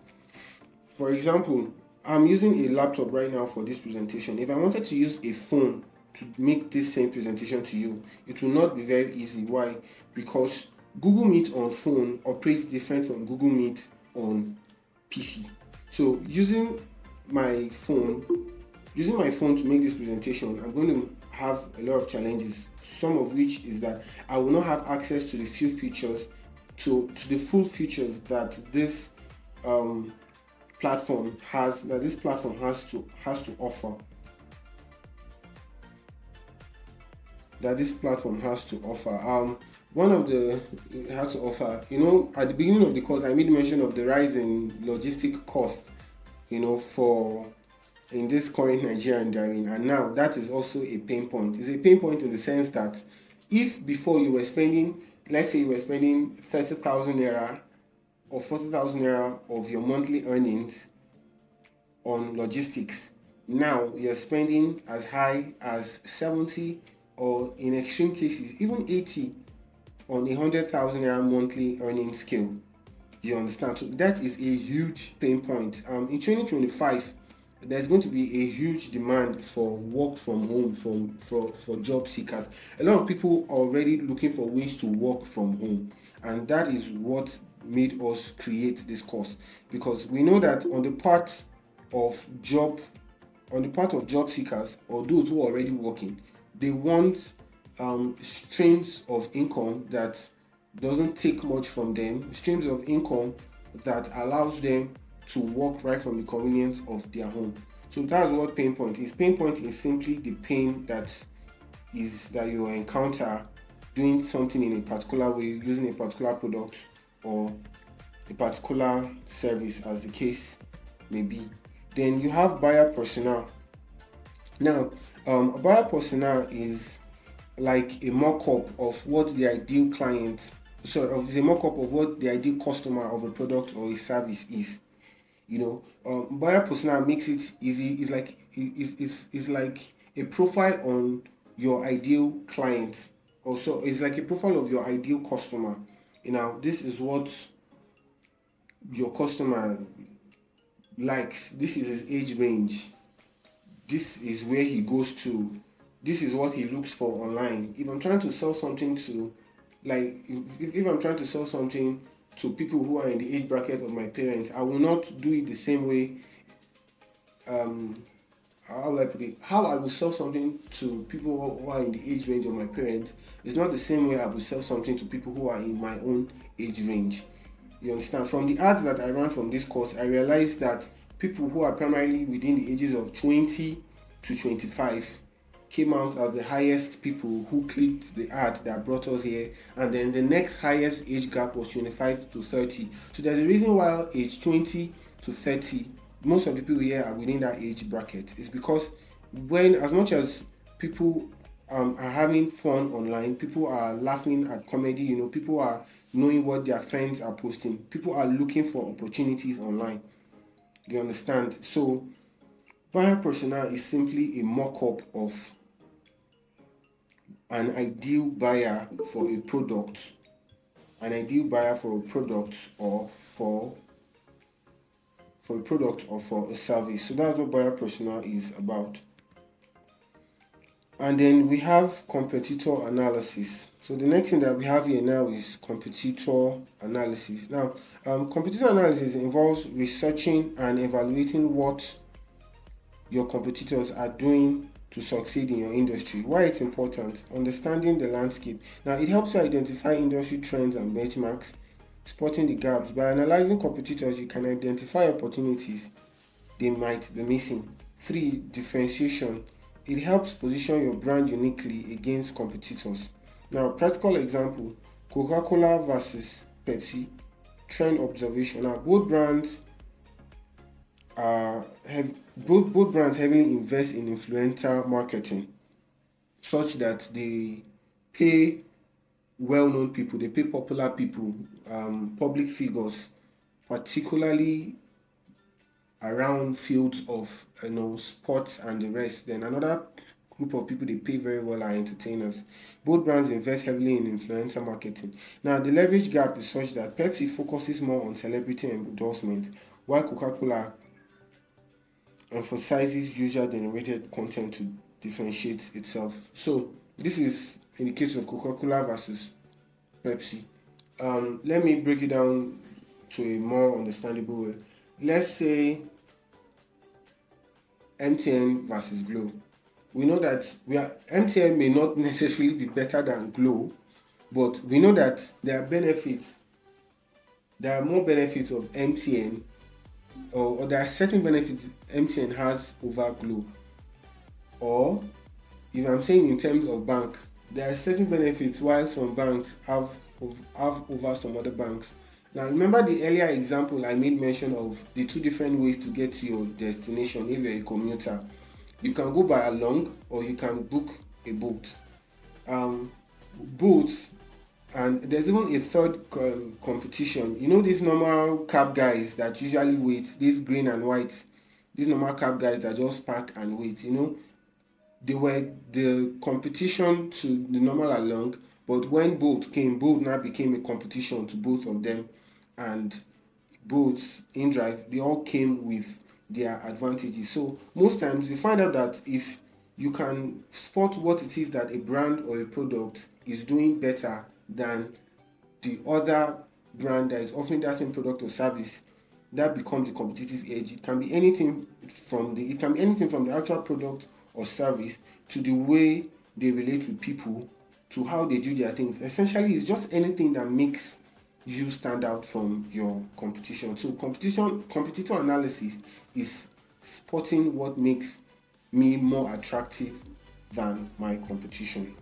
Speaker 1: For example, I'm using a laptop right now for this presentation. If I wanted to use a phone to make this same presentation to you, it will not be very easy. Why? Because Google Meet on phone operates different from Google Meet on PC. So my phone, using my phone to make this presentation, I'm going to have a lot of challenges. Some of which is that I will not have access to the few features, to the full features that this platform has to offer. That this platform has to offer. One of the it has to offer. At the beginning of the course, I made mention of the rise in logistic cost. For in this current Nigerian driving, and now that is also a pain point. It's a pain point in the sense that if before you were spending, let's say you were spending 30,000 naira or 40,000 naira of your monthly earnings on logistics, now you're spending as high as 70, or in extreme cases even 80 on 100,000 naira monthly earning scale. You understand? So that is a huge pain point. In 2025, there's going to be a huge demand for work from home for job seekers. A lot of people are already looking for ways to work from home, and that is what made us create this course, because we know that of job on the part of job seekers or those who are already working, they want streams of income that doesn't take much from them, streams of income that allows them to work right from the convenience of their home. So that's what pain point is. Pain point is simply the pain that you encounter doing something in a particular way, using a particular product or a particular service, as the case may be. Then you have buyer personnel. Now, a buyer personnel is like a mock-up of what the ideal client, is a mock-up of what the ideal customer of a product or a service is. Buyer persona makes it easy. It's like a profile on your ideal client. Also, it's like a profile of your ideal customer. This is what your customer likes. This is his age range. This is where he goes to. This is what he looks for online. If I'm trying to sell something to, if I'm trying to sell something to people who are in the age bracket of my parents, I will not do it the same way. How will I put it? How I will sell something to people who are in the age range of my parents is not the same way I will sell something to people who are in my own age range. You understand? From the ads that I ran from this course, I realized that people who are primarily within the ages of 20 to 25 came out as the highest people who clicked the ad that brought us here, and then the next highest age gap was 25 to 30. So there's a reason why age 20 to 30, most of the people here are within that age bracket. It's because when, as much as people are having fun online, people are laughing at comedy, people are knowing what their friends are posting, people are looking for opportunities online. You understand? So buyer persona is simply a mock-up of an ideal buyer for a product, or for for a product or for a service. So that's what buyer persona is about. And then we have competitor analysis. So the next thing that we have here now is competitor analysis. Now, competitor analysis involves researching and evaluating what your competitors are doing to succeed in your industry. Why it's important? Understanding the landscape. Now, it helps you identify industry trends and benchmarks, spotting the gaps. By analyzing competitors, you can identify opportunities they might be missing. 3. Differentiation. It helps position your brand uniquely against competitors. Now, practical example, Coca-Cola versus Pepsi, trend observation. Now, both brands heavily invest in influencer marketing such that they pay well-known people, they pay popular people, public figures, particularly around fields of sports and the rest. Then another group of people they pay very well are entertainers. Both brands invest heavily in influencer marketing. Now the leverage gap is such that Pepsi focuses more on celebrity endorsement, while Coca-Cola emphasizes user generated content to differentiate itself. So this is in the case of Coca-Cola versus Pepsi. Let me break it down to a more understandable way. Let's say MTN versus Glo. We know that MTN may not necessarily be better than Glo, but we know that there are benefits. There are more benefits of MTN, or there are certain benefits MTN has over Glo. Or if I'm saying in terms of bank, there are certain benefits while some banks have over some other banks. Now remember the earlier example I made mention of the two different ways to get to your destination if you're a commuter. You can go by along or you can book a boat. Boats, and there's even a third competition. You know these normal cab guys that usually wait, these green and white, these normal cab guys that just park and wait, they were the competition to the normal along, but when boat came, boat now became a competition to both of them, and boats in drive they all came with their advantages. So most times you find out that if you can spot what it is that a brand or a product is doing better than the other brand that is offering that same product or service, that becomes the competitive edge. It can be anything from the actual product or service to the way they relate with people, to how they do their things. Essentially, it's just anything that makes you stand out from your competition. So competitor analysis is spotting what makes me more attractive than my competition.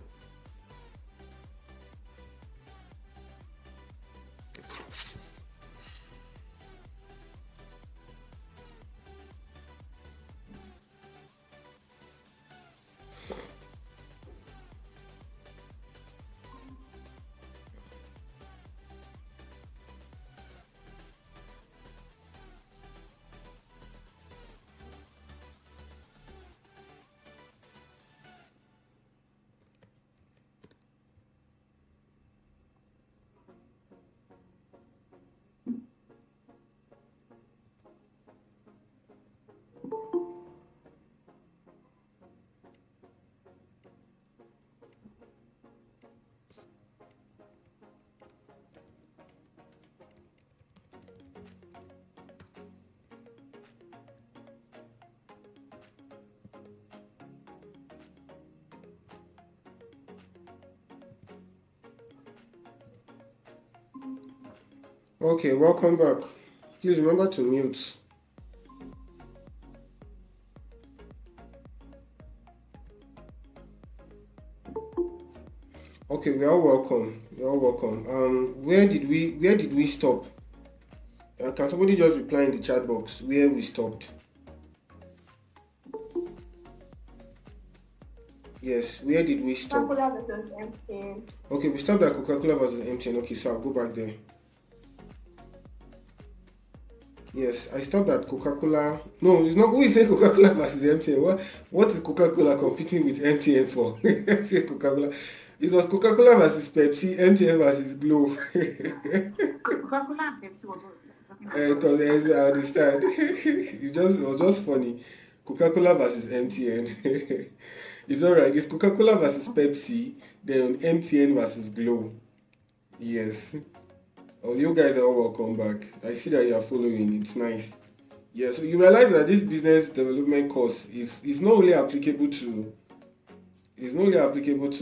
Speaker 1: Okay, welcome back. Please remember to mute. Okay, we are welcome. You're all welcome. Where did we stop? Can somebody just reply in the chat box where we stopped? Yes, where did we stop?
Speaker 3: Coca-Cola versus MTN.
Speaker 1: Okay, we stopped at Coca-Cola versus MTN. Okay, so I'll go back there. Yes, I stopped at Coca-Cola. No, it's not. Who is saying Coca-Cola versus MTN? What is Coca-Cola competing with MTN for? Say Coca-Cola. It was Coca-Cola versus Pepsi, MTN versus Glo.
Speaker 3: Coca-Cola and Pepsi was
Speaker 1: Because I understand. It was just funny. Coca-Cola versus MTN. It's alright. It's Coca-Cola versus Pepsi, then MTN versus Glow. Yes. Oh, you guys are all welcome back. I see that you are following. It's nice. Yeah, so you realize that this business development course is not only applicable to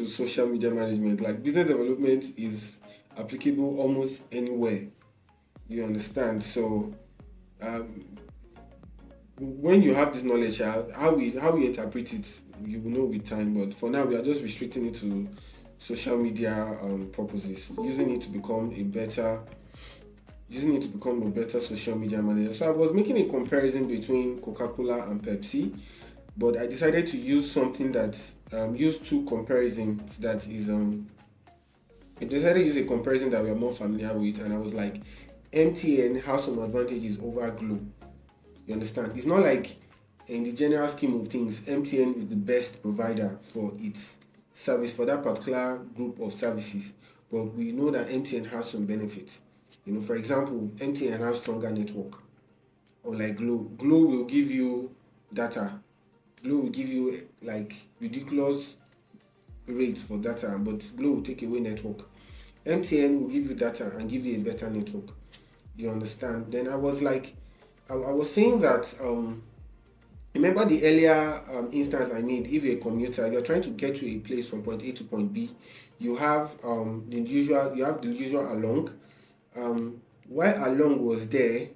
Speaker 1: social media management. Like business development is applicable almost anywhere. You understand? So um, when you have this knowledge, how we interpret it, you will know with time. But for now, we are just restricting it to social media purposes, using it to become a better social media manager. So I was making a comparison between Coca-Cola and Pepsi, but I decided to use something that use two comparisons that is I decided to use a comparison that we are more familiar with, and I was like, MTN has some advantages over Glo. You understand? It's not like in the general scheme of things, MTN is the best provider for its service for that particular group of services. But we know that MTN has some benefits. For example, MTN has stronger network. Unlike Glo. Glo will give you data. Glo will give you like ridiculous rates for data, but Glo will take away network. MTN will give you data and give you a better network. You understand? Then I was like, I was saying that remember the earlier instance I made. If you're a commuter, you're trying to get to a place from point A to point B, you have the usual along. While along was there,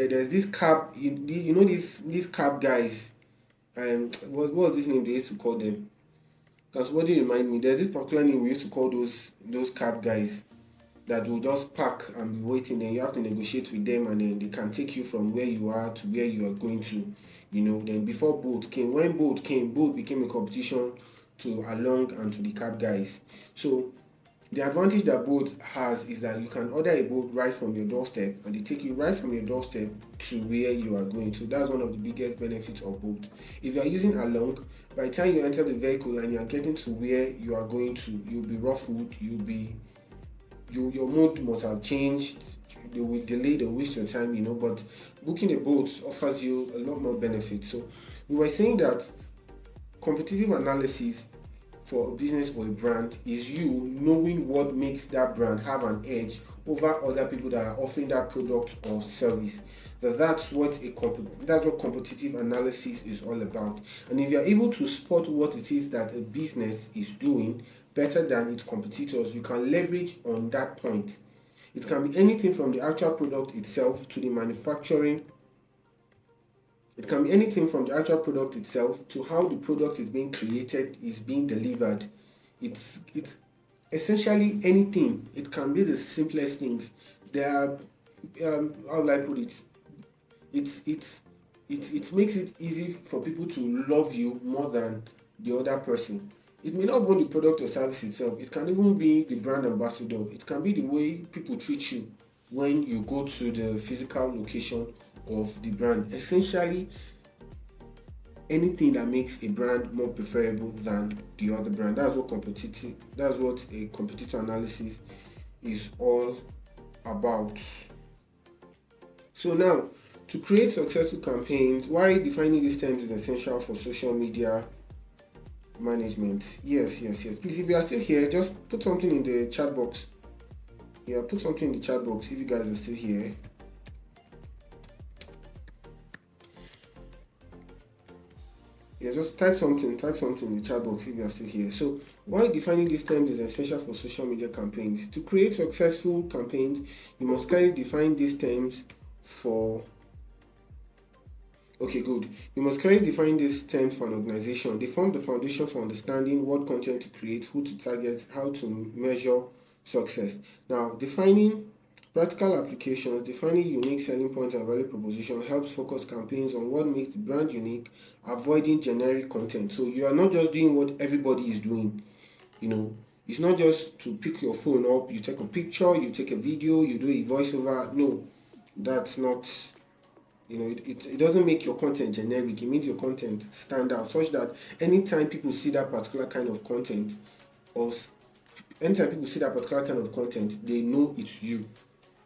Speaker 1: there's this cab. These cab guys. What was this name they used to call them? Because what do you remind me? There's this particular name we used to call those cab guys that will just park and be waiting. Then you have to negotiate with them, and then they can take you from where you are to where you are going to. Then before Bolt came, when Bolt came, Bolt became a competition to Along and to the cab guys. So the advantage that Bolt has is that you can order a boat right from your doorstep, and they take you right from your doorstep to where you are going to. That's one of the biggest benefits of Bolt. If you are using Along, by the time you enter the vehicle and you are getting to where you are going to, you'll be ruffled, your mood must have changed. They will delay, they will waste your time, but booking a boat offers you a lot more benefits. So we were saying that competitive analysis for a business or a brand is you knowing what makes that brand have an edge over other people that are offering that product or service. That's what competitive analysis is all about. And if you're able to spot what it is that a business is doing better than its competitors, you can leverage on that point. It can be anything from the actual product itself to the manufacturing. It can be anything from the actual product itself to how the product is being created, is being delivered. It's essentially anything. It can be the simplest things. There are how will I put it? It makes it easy for people to love you more than the other person. It may not be the product or service itself. It can even be the brand ambassador. It can be the way people treat you when you go to the physical location of the brand. Essentially, anything that makes a brand more preferable than the other brand. That's what a competitor analysis is all about. So now, to create successful campaigns, why defining these terms is essential for social media management. Yes. Please, if you are still here, just put something in the chat box. Yeah, put something in the chat box if you guys are still here. Yeah, just type something in the chat box if you are still here. So why defining these terms is essential for social media campaigns. To create successful campaigns, you must clearly define these terms for You must clearly define these terms for an organization. They form the foundation for understanding what content to create, who to target, how to measure success. Now, defining practical applications, defining unique selling points and value proposition helps focus campaigns on what makes the brand unique, avoiding generic content. So you are not just doing what everybody is doing. It's not just to pick your phone up, you take a picture, you take a video, you do a voiceover. No, that's not. It doesn't make your content generic. It makes your content stand out such that anytime people see that particular kind of content, or Anytime people see that particular kind of content, they know it's you.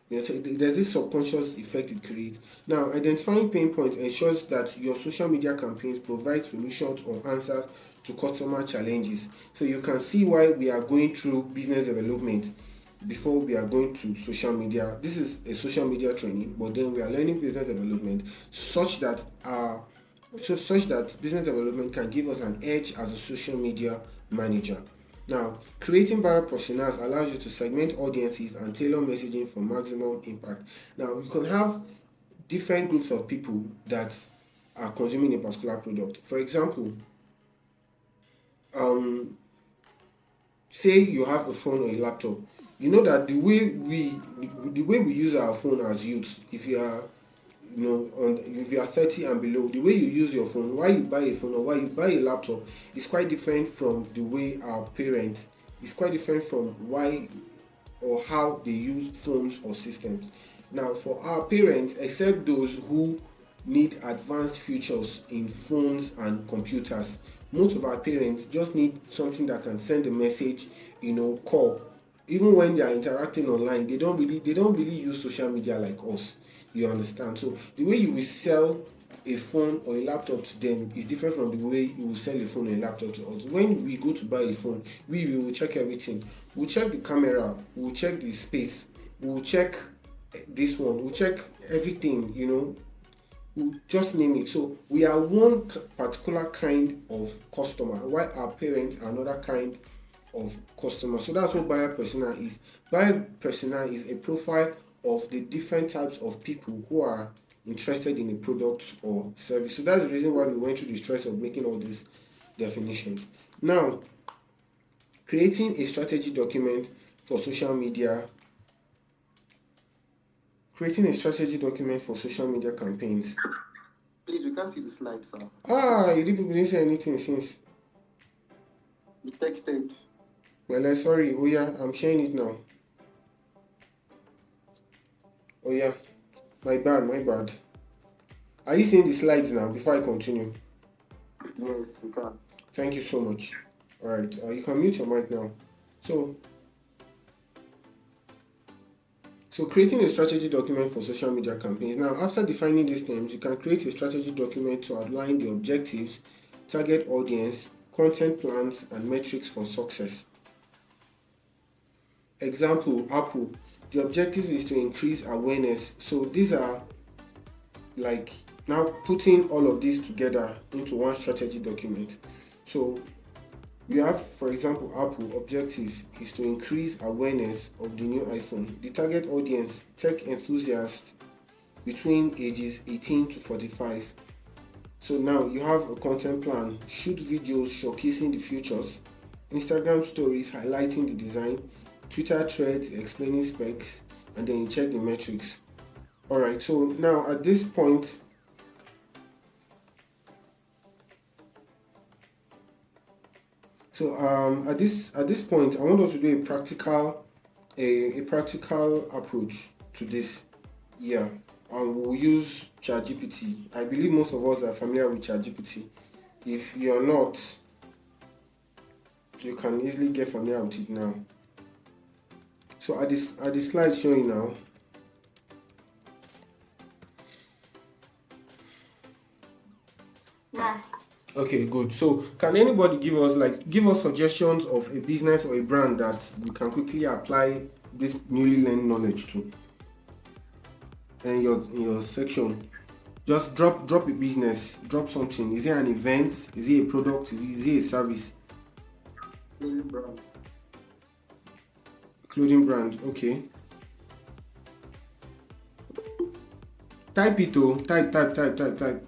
Speaker 1: So there's this subconscious effect it creates. Now, identifying pain points ensures that your social media campaigns provide solutions or answers to customer challenges. So you can see why we are going through business development before we are going to social media. This is a social media training, but then we are learning business development such that business development can give us an edge as a social media manager. Now, creating buyer personas allows you to segment audiences and tailor messaging for maximum impact. Now, you can have different groups of people that are consuming a particular product. For example, um, say you have a phone or a laptop. You know that the way we use our phone as youth, if you are if you are 30 and below, the way you use your phone, why you buy a phone or why you buy a laptop is quite different from the way our parents, it's quite different from why or how they use phones or systems. Now, for our parents, except those who need advanced features in phones and computers, most of our parents just need something that can send a message, call. Even when they are interacting online, they don't really use social media like us. You understand? So the way you will sell a phone or a laptop to them is different from the way you will sell a phone or a laptop to us. When we go to buy a phone, we will check everything. We'll check the camera, we'll check the space, we'll check this one, we'll check everything, we'll just name it. So we are one particular kind of customer, while our parents are another kind of customer. So that's what buyer persona is. Buyer persona is a profile of the different types of people who are interested in a product or service. So that's the reason why we went through the stress of making all these definitions. Now, creating a strategy document for social media, campaigns.
Speaker 2: Please, we can't see the slide, sir.
Speaker 1: You didn't say anything since.
Speaker 2: The texted.
Speaker 1: Well, sorry. Oh yeah, I'm sharing it now. Oh yeah, my bad. Are you seeing the slides now before I continue?
Speaker 2: Yes, we can.
Speaker 1: Thank you so much. Alright, you can mute your mic now. So creating a strategy document for social media campaigns. Now, after defining these terms, you can create a strategy document to outline the objectives, target audience, content plans, and metrics for success. Example, Apple. The objective is to increase awareness. So these are like now putting all of this together into one strategy document. So you have, for example, Apple objective is to increase awareness of the new iPhone. The target audience, tech enthusiasts between ages 18 to 45. So now you have a content plan, shoot videos showcasing the features, Instagram stories highlighting the design, Twitter threads explaining specs, and then you check the metrics. Alright, so now at this point, at this point, I want us to do a practical approach to this. Yeah, and we'll use ChatGPT. I believe most of us are familiar with ChatGPT. If you're not, you can easily get familiar with it now. So at this slide showing now.
Speaker 2: Yeah.
Speaker 1: Okay, good. So can anybody give us suggestions of a business or a brand that we can quickly apply this newly learned knowledge to? And in your section, just drop a business, drop something. Is it an event? Is it a product? Is it a service?
Speaker 2: Clothing brand.
Speaker 1: Clothing brand. Okay. Type it. Type.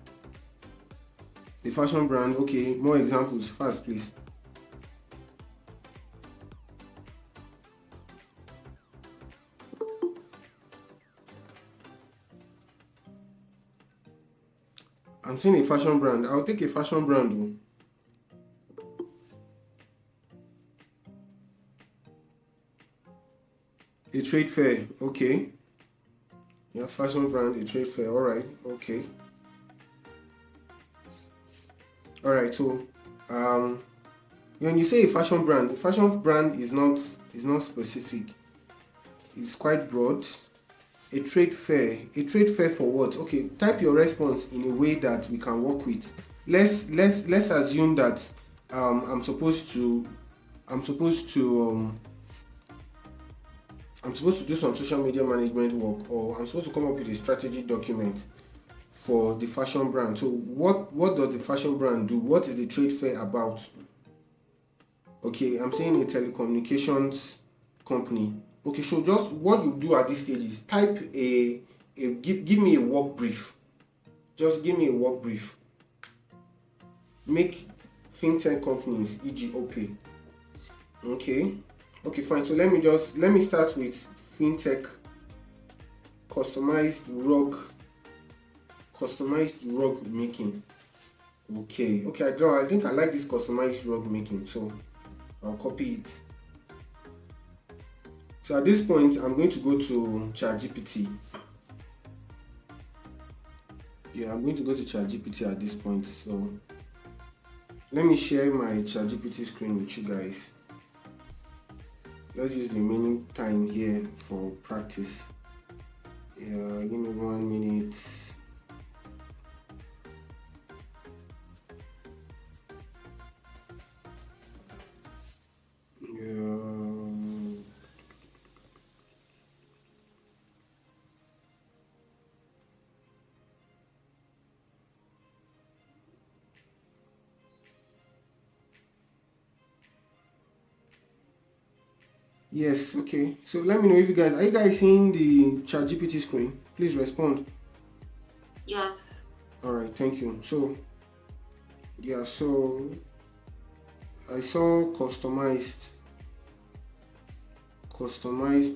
Speaker 1: The fashion brand. Okay. More examples fast, please. I'm seeing a fashion brand. I'll take a fashion brand. A trade fair. Okay. Yeah, fashion brand, a trade fair. Alright. Okay. Alright, so When you say a fashion brand is not specific. It's quite broad. A trade fair. A trade fair for what? Okay, type your response in a way that we can work with. Let's assume that I'm supposed to I'm supposed to I'm supposed to do some social media management work, or I'm supposed to come up with a strategy document for the fashion brand. So what does the fashion brand do? What is the trade fair about? Okay, I'm saying a telecommunications company. Okay, so just what you do at this stage is type give me a work brief. Just give me a work brief. Make fintech companies, e.g. OP. Okay. Okay, fine. So let me start with fintech customized rug making. Okay. I think I like this customized rug making, so I'll copy it. So at this point, I'm going to go to ChatGPT. Yeah, I'm going to go to ChatGPT at this point. So let me share my ChatGPT screen with you guys. Let's use the remaining time here for practice. Yeah, give me 1 minute. Yes, okay. So let me know if are you guys seeing the ChatGPT screen? Please respond.
Speaker 3: Yes.
Speaker 1: All right, thank you. So yeah, so I saw customized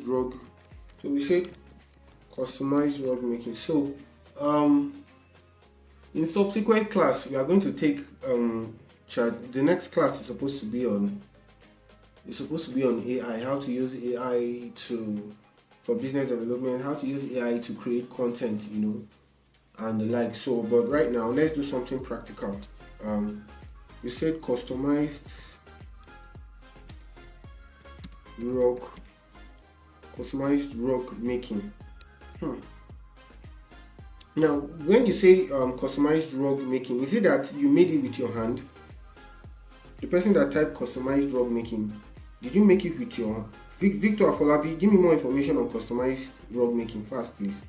Speaker 1: rug. So we said customized rug making. So in subsequent class we are going to take the next class is supposed to be on AI, how to use AI for business development, how to use AI to create content, and the like. So, but right now, let's do something practical. You said customized rug making. Now, when you say customized rug making, is it that you made it with your hand? The person that typed customized rug making, did you make it with your Victor Afolabi? Give me more information on customized rug making fast, please.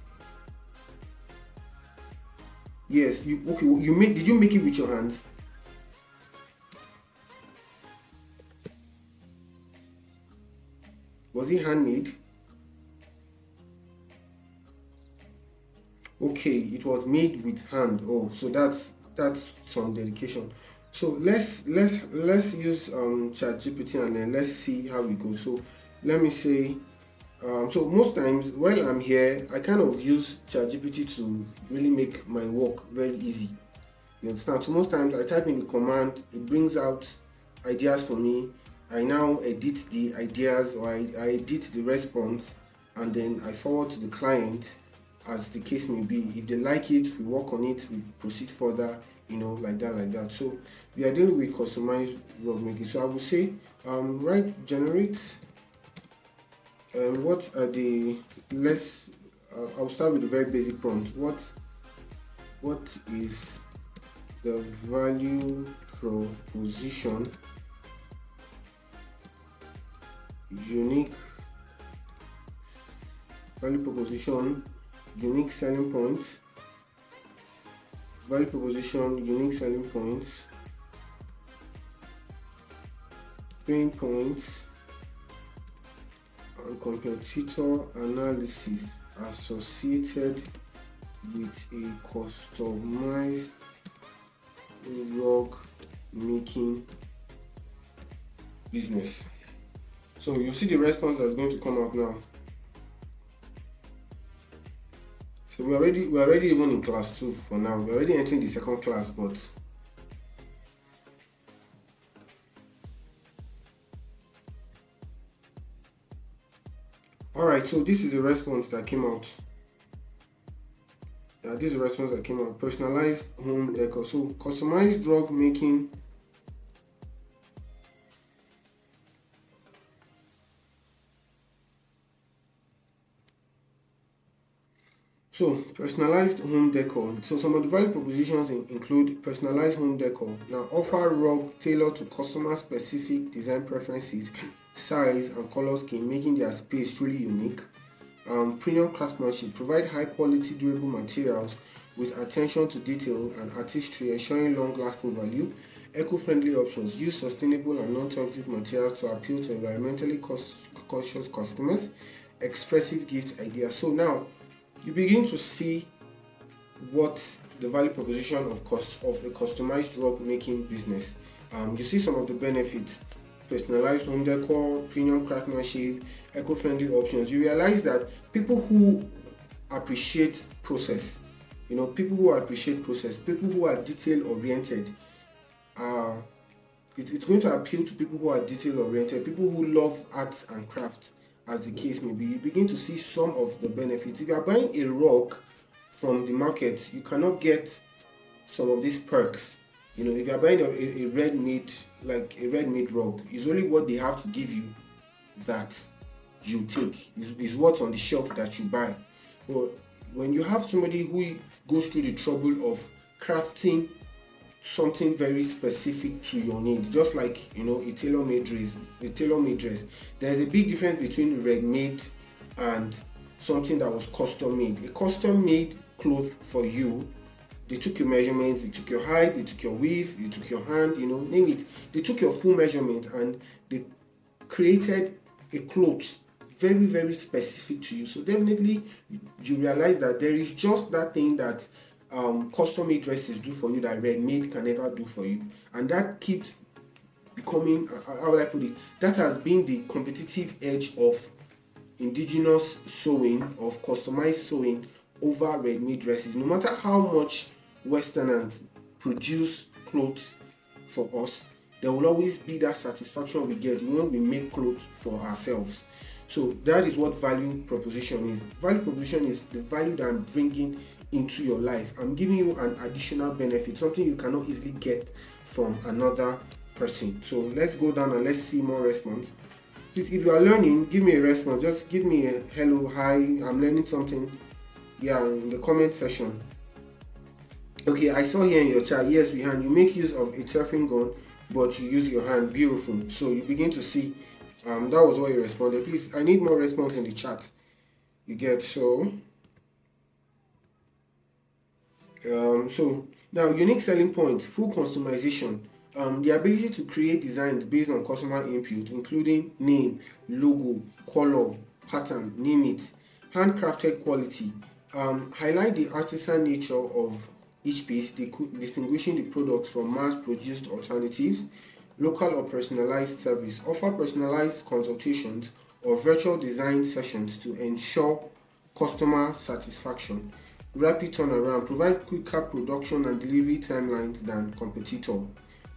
Speaker 1: Yes, did you make it with your hands? Was it handmade? Okay, it was made with hand. Oh, so that's some dedication. So let's use ChatGPT and then let's see how it goes. So let me say so most times while I'm here, I kind of use ChatGPT to really make my work very easy. You understand? So most times I type in the command, it brings out ideas for me. I now edit the ideas, or I edit the response, and then I forward to the client as the case may be. If they like it, we work on it, we proceed further, like that. So we are dealing with customized rug making. So I would say generate what are the I'll start with the very basic prompt. What is the value proposition, unique selling points, pain points, and competitor analysis associated with a customized rug making business. So you see the response that's going to come out now. So we're already even in class 2 for now. We're already entering the second class, but alright, so this is the response that came out. This is the response that came out. Personalized home decor. So customized rug making So, personalized home decor. So, some of the value propositions include personalized home decor. Now, offer rug tailored to customer specific design preferences, size, and color scheme, making their space truly unique. Premium craftsmanship. Provide high quality, durable materials with attention to detail and artistry, ensuring long lasting value. Eco friendly options. Use sustainable and non toxic materials to appeal to environmentally conscious customers. Expressive gift ideas. So, now you begin to see what the value proposition of a customized rug making business. You see some of the benefits: personalized home decor, premium craftsmanship, eco-friendly options. You realize that people who appreciate process, people who are detail oriented, are it's going to appeal to people who are detail oriented, people who love arts and crafts, as the case may be. You begin to see some of the benefits. If you are buying a rug from the market, you cannot get some of these perks. If you are buying a red meat rug, it's only what they have to give you that you take, is what's on the shelf that you buy. But when you have somebody who goes through the trouble of crafting something very specific to your need, just like a tailor-made dress. There's a big difference between ready-made and something that was custom made. A custom made cloth for you, they took your measurements, they took your height, they took your width, they took your hand, name it. They took your full measurement and they created a cloth very, very specific to you. So definitely you realize that there is just that thing that custom made dresses do for you that ready made can never do for you. And that keeps becoming, how would I put it, that has been the competitive edge of indigenous sewing, of customized sewing over ready-made dresses. No matter how much Westerners produce clothes for us, there will always be that satisfaction we get when we make clothes for ourselves. So that is what value proposition is. Value proposition is the value that I'm bringing into your life. I'm giving you an additional benefit, something you cannot easily get from another person. So let's go down and let's see more response. Please, if you are learning, give me a response. Just give me a hello, hi, I'm learning something. Yeah, in the comment section. Okay, I saw here in your chat, yes, Rihan, you make use of a turfing gun, but you use your hand. Beautiful. So you begin to see, that was what you responded. Please, I need more response in the chat. You get so. So now, unique selling point, full customization. The ability to create designs based on customer input, including name, logo, color, pattern, name it. Handcrafted quality. Highlight the artisan nature of each piece, distinguishing the products from mass-produced alternatives. Local or personalized service. Offer personalized consultations or virtual design sessions to ensure customer satisfaction. Rapid turnaround. Provide quicker production and delivery timelines than competitor.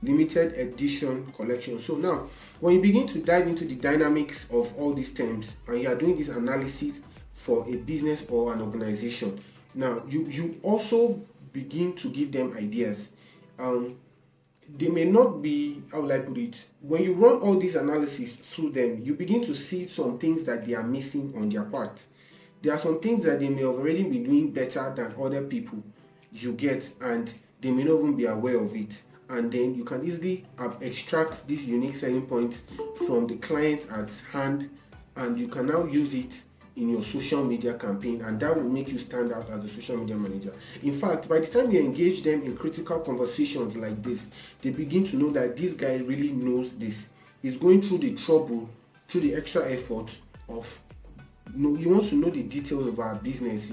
Speaker 1: Limited edition collection. So now, when you begin to dive into the dynamics of all these terms and you are doing this analysis for a business or an organization, now you also begin to give them ideas. They may not be, how will I put it, when you run all these analysis through them, you begin to see some things that they are missing on their part. There are some things that they may have already been doing better than other people, you get, and they may not even be aware of it. And then you can easily extract this unique selling point from the client at hand, and you can now use it in your social media campaign, and that will make you stand out as a social media manager. In fact, by the time you engage them in critical conversations like this, they begin to know that this guy really knows this. He's going through the trouble, through the extra effort of, he wants to know the details of our business,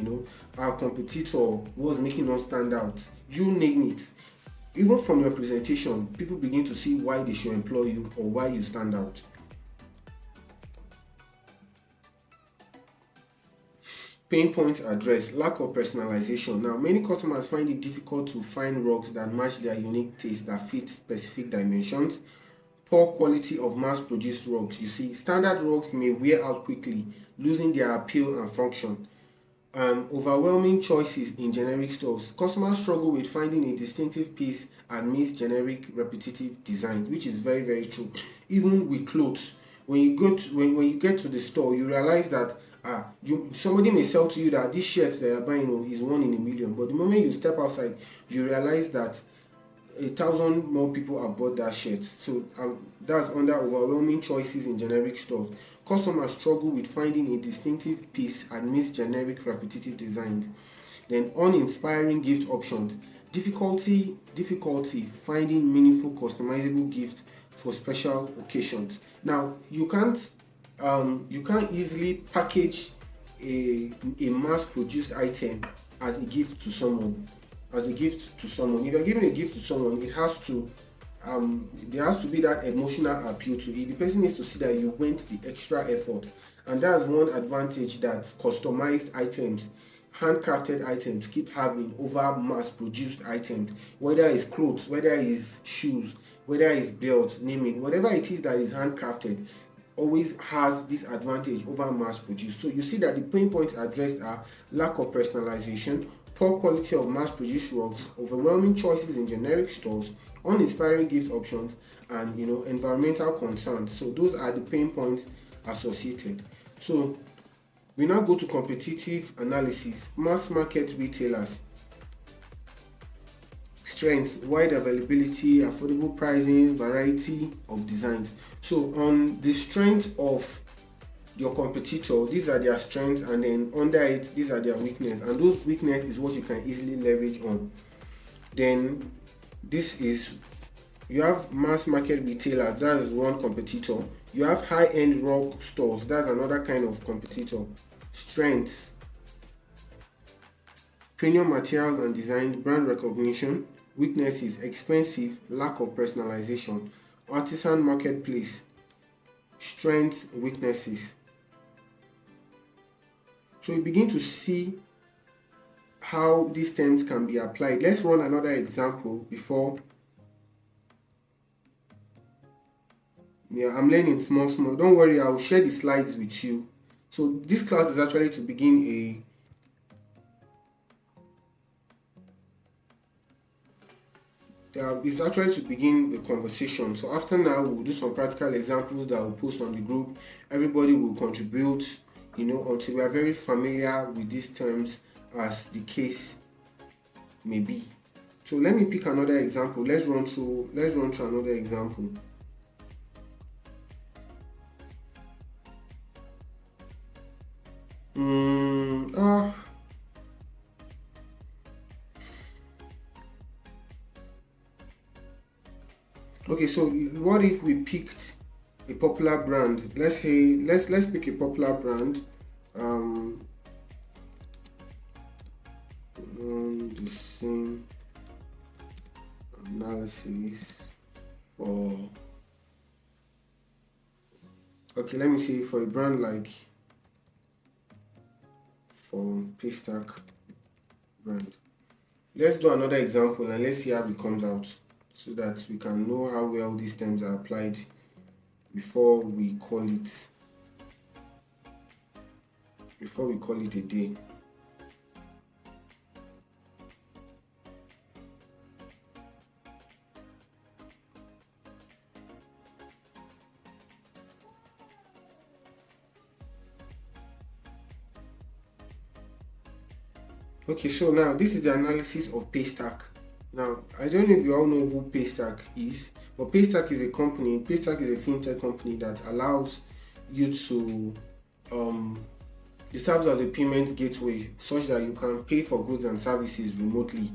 Speaker 1: our competitor, what's making us stand out, you name it. Even from your presentation, people begin to see why they should employ you or why you stand out. Pain points addressed. Lack of personalization. Now, many customers find it difficult to find rugs that match their unique taste, that fit specific dimensions. Poor quality of mass-produced rugs. You see, standard rugs may wear out quickly, losing their appeal and function. Overwhelming choices in generic stores. Customers struggle with finding a distinctive piece amidst generic, repetitive designs, which is very, very true. Even with clothes, when you get to the store, you realize that somebody may sell to you that this shirt that you're buying is 1 in a million, but the moment you step outside, you realize that 1,000 more people have bought that shirt. So that's under overwhelming choices in generic stores. Customers struggle with finding a distinctive piece amidst generic repetitive designs. Then uninspiring gift options. Difficulty finding meaningful customizable gifts for special occasions. Now you can't easily package a mass-produced item as a gift to someone. If you're giving a gift to someone, it has to there has to be that emotional appeal to it. The person needs to see that you went the extra effort, and that's one advantage that customized items, handcrafted items keep having over mass-produced items. Whether it's clothes, whether it's shoes, whether it's belts, name it, whatever it is that is handcrafted always has this advantage over mass produced. So you see that the pain points addressed are lack of personalization, poor quality of mass produced rugs, overwhelming choices in generic stores, uninspiring gift options, and environmental concerns. So those are the pain points associated. So we now go to competitive analysis. Mass market retailers. Strength: wide availability, affordable pricing, variety of designs. So on the strength of your competitor, these are their strengths, and then under it, these are their weaknesses, and those weaknesses is what you can easily leverage on. Then you have mass market retailers, that is one competitor. You have high-end rug stores, that's another kind of competitor. Strengths: premium materials and design, brand recognition. Weaknesses: expensive, lack of personalization. Artisan marketplace. Strengths, weaknesses. So you begin to see how these terms can be applied. Let's run another example before. Yeah, I'm learning small. Don't worry, I'll share the slides with you. So this class is actually to begin a conversation. So after now, we'll do some practical examples that we'll post on the group. Everybody will contribute, until we are very familiar with these terms as the case may be. So let me pick another example. Let's run through another example. Okay, so what if we picked a popular brand? Let's pick a popular brand. The same analysis for. Okay, let me say for a brand like for Paystack brand. Let's do another example and let's see how it comes out, so that we can know how well these terms are applied before we call it a day. Okay, so now this is the analysis of Paystack. Now, I don't know if you all know who Paystack is, but Paystack is a fintech company that allows you to, it serves as a payment gateway such that you can pay for goods and services remotely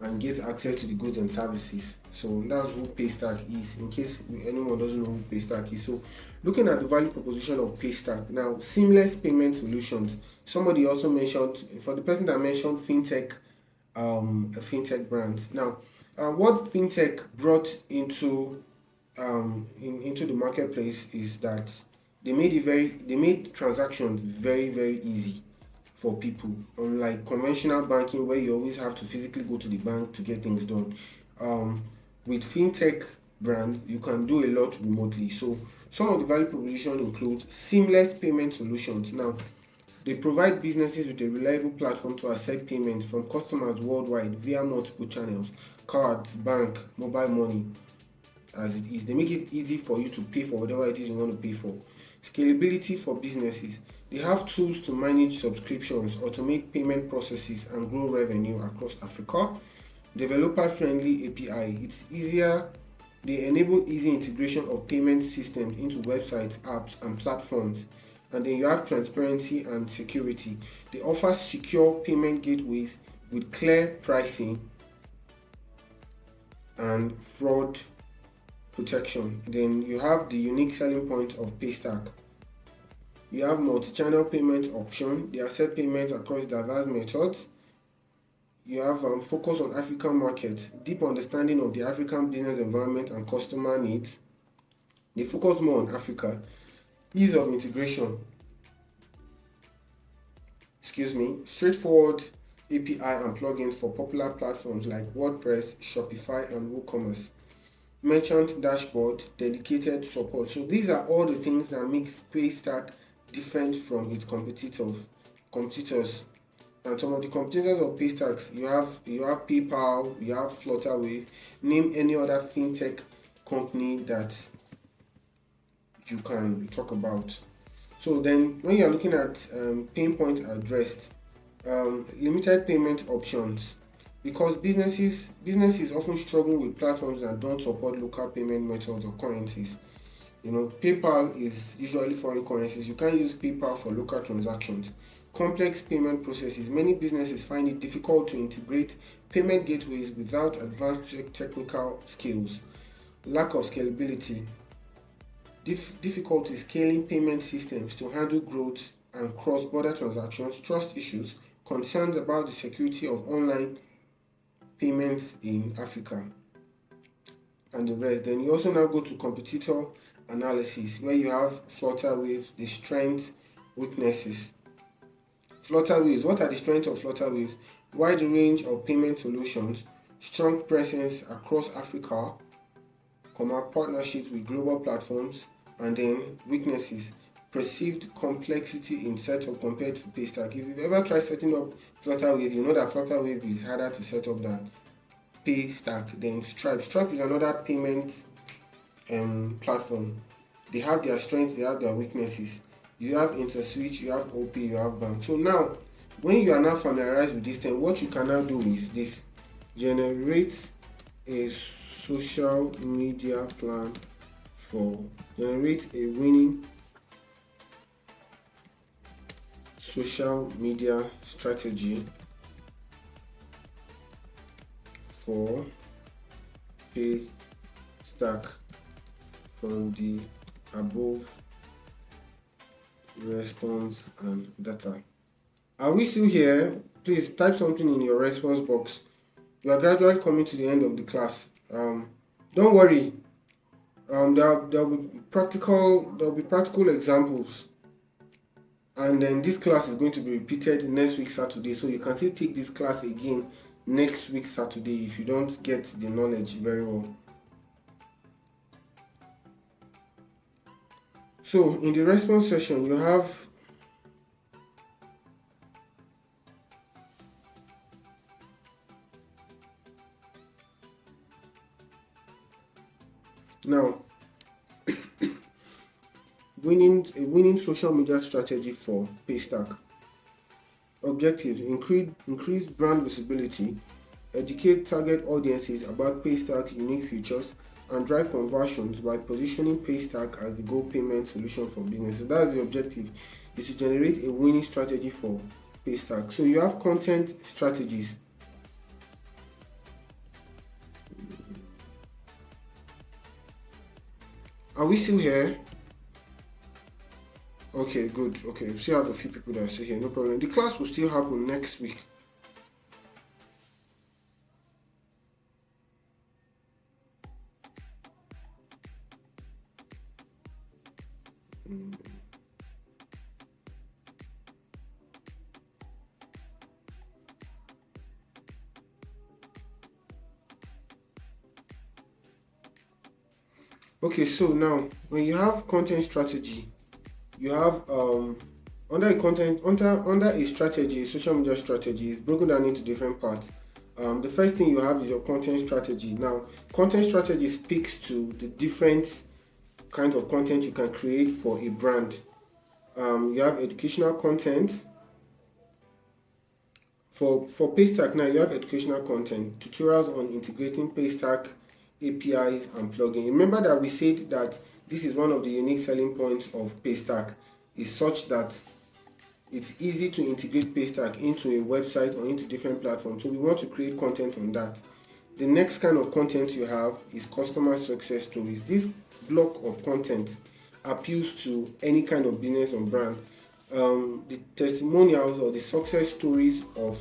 Speaker 1: and get access to the goods and services. So that's who Paystack is, in case anyone doesn't know who Paystack is. So looking at the value proposition of Paystack, now seamless payment solutions. Somebody also mentioned, for the person that mentioned fintech, a fintech brand. Now, what fintech brought into the marketplace is that they made transactions very, very easy for people, unlike conventional banking where you always have to physically go to the bank to get things done. With fintech brand, you can do a lot remotely. So some of the value proposition includes seamless payment solutions. Now, they provide businesses with a reliable platform to accept payments from customers worldwide via multiple channels: cards, bank, mobile money, as it is. They make it easy for you to pay for whatever it is you want to pay for. Scalability for businesses. They have tools to manage subscriptions, automate payment processes, and grow revenue across Africa. Developer-friendly API. It's easier. They enable easy integration of payment systems into websites, apps, and platforms. And then you have transparency and security. They offer secure payment gateways with clear pricing and fraud protection. Then you have the unique selling point of Paystack. You have multi-channel payment option. They accept payments across diverse methods. You have focus on African markets, deep understanding of the African business environment and customer needs. They focus more on Africa. Ease of integration. Straightforward API and plugins for popular platforms like WordPress, Shopify, and WooCommerce. Merchant dashboard, dedicated support. So these are all the things that makes Paystack different from its competitors. And some of the competitors of Paystacks, you have PayPal, you have Flutterwave. Name any other fintech company that you can talk about. So then, when you're looking at pain points addressed, limited payment options, because businesses often struggle with platforms that don't support local payment methods or currencies. PayPal is usually foreign currencies. You can't use PayPal for local transactions. Complex payment processes. Many businesses find it difficult to integrate payment gateways without advanced technical skills. Lack of scalability. Difficulty scaling payment systems to handle growth and cross-border transactions. Trust issues. Concerns about the security of online payments in Africa, and the rest. Then you also now go to competitor analysis, where you have Flutterwave, the strengths, weaknesses. Flutterwave, what are the strengths of Flutterwave? Wide range of payment solutions, strong presence across Africa, partnerships with global platforms. And then weaknesses, perceived complexity in setup compared to Paystack. If you've ever tried setting up Flutterwave, you know that Flutterwave is harder to set up than Paystack. Then Stripe is another payment platform. They have their strengths, they have their weaknesses. You have InterSwitch, you have OP, you have bank. So now, when you are now familiarized with this thing, what you can now do is this: generate a social media plan generate a winning social media strategy for Paystack from the above response and data. Are we still here? Please type something in your response box. You are gradually coming to the end of the class. Don't worry. There'll be practical examples, and then this class is going to be repeated next week Saturday, so you can still take this class again next week Saturday if you don't get the knowledge very well. So in the response session, you have now winning social media strategy for Paystack. Objectives: increase brand visibility, educate target audiences about Paystack's unique features, and drive conversions by positioning Paystack as the go payment solution for business. So that's the objective, is to generate a winning strategy for Paystack. So you have content strategies. Are we still here? Okay, good. Okay, we still have a few people that are still here, no problem. The class will still happen next week. Okay, so now when you have content strategy, you have under a strategy, social media strategy is broken down into different parts. The first thing you have is your content strategy. Now, content strategy speaks to the different kinds of content you can create for a brand. You have educational content. For Paystack now, you have educational content, tutorials on integrating Paystack APIs and plugins. Remember that we said that this is one of the unique selling points of Paystack, is such that it's easy to integrate Paystack into a website or into different platforms. So we want to create content on that. The next kind of content you have is customer success stories. This block of content appeals to any kind of business or brand. The testimonials or the success stories of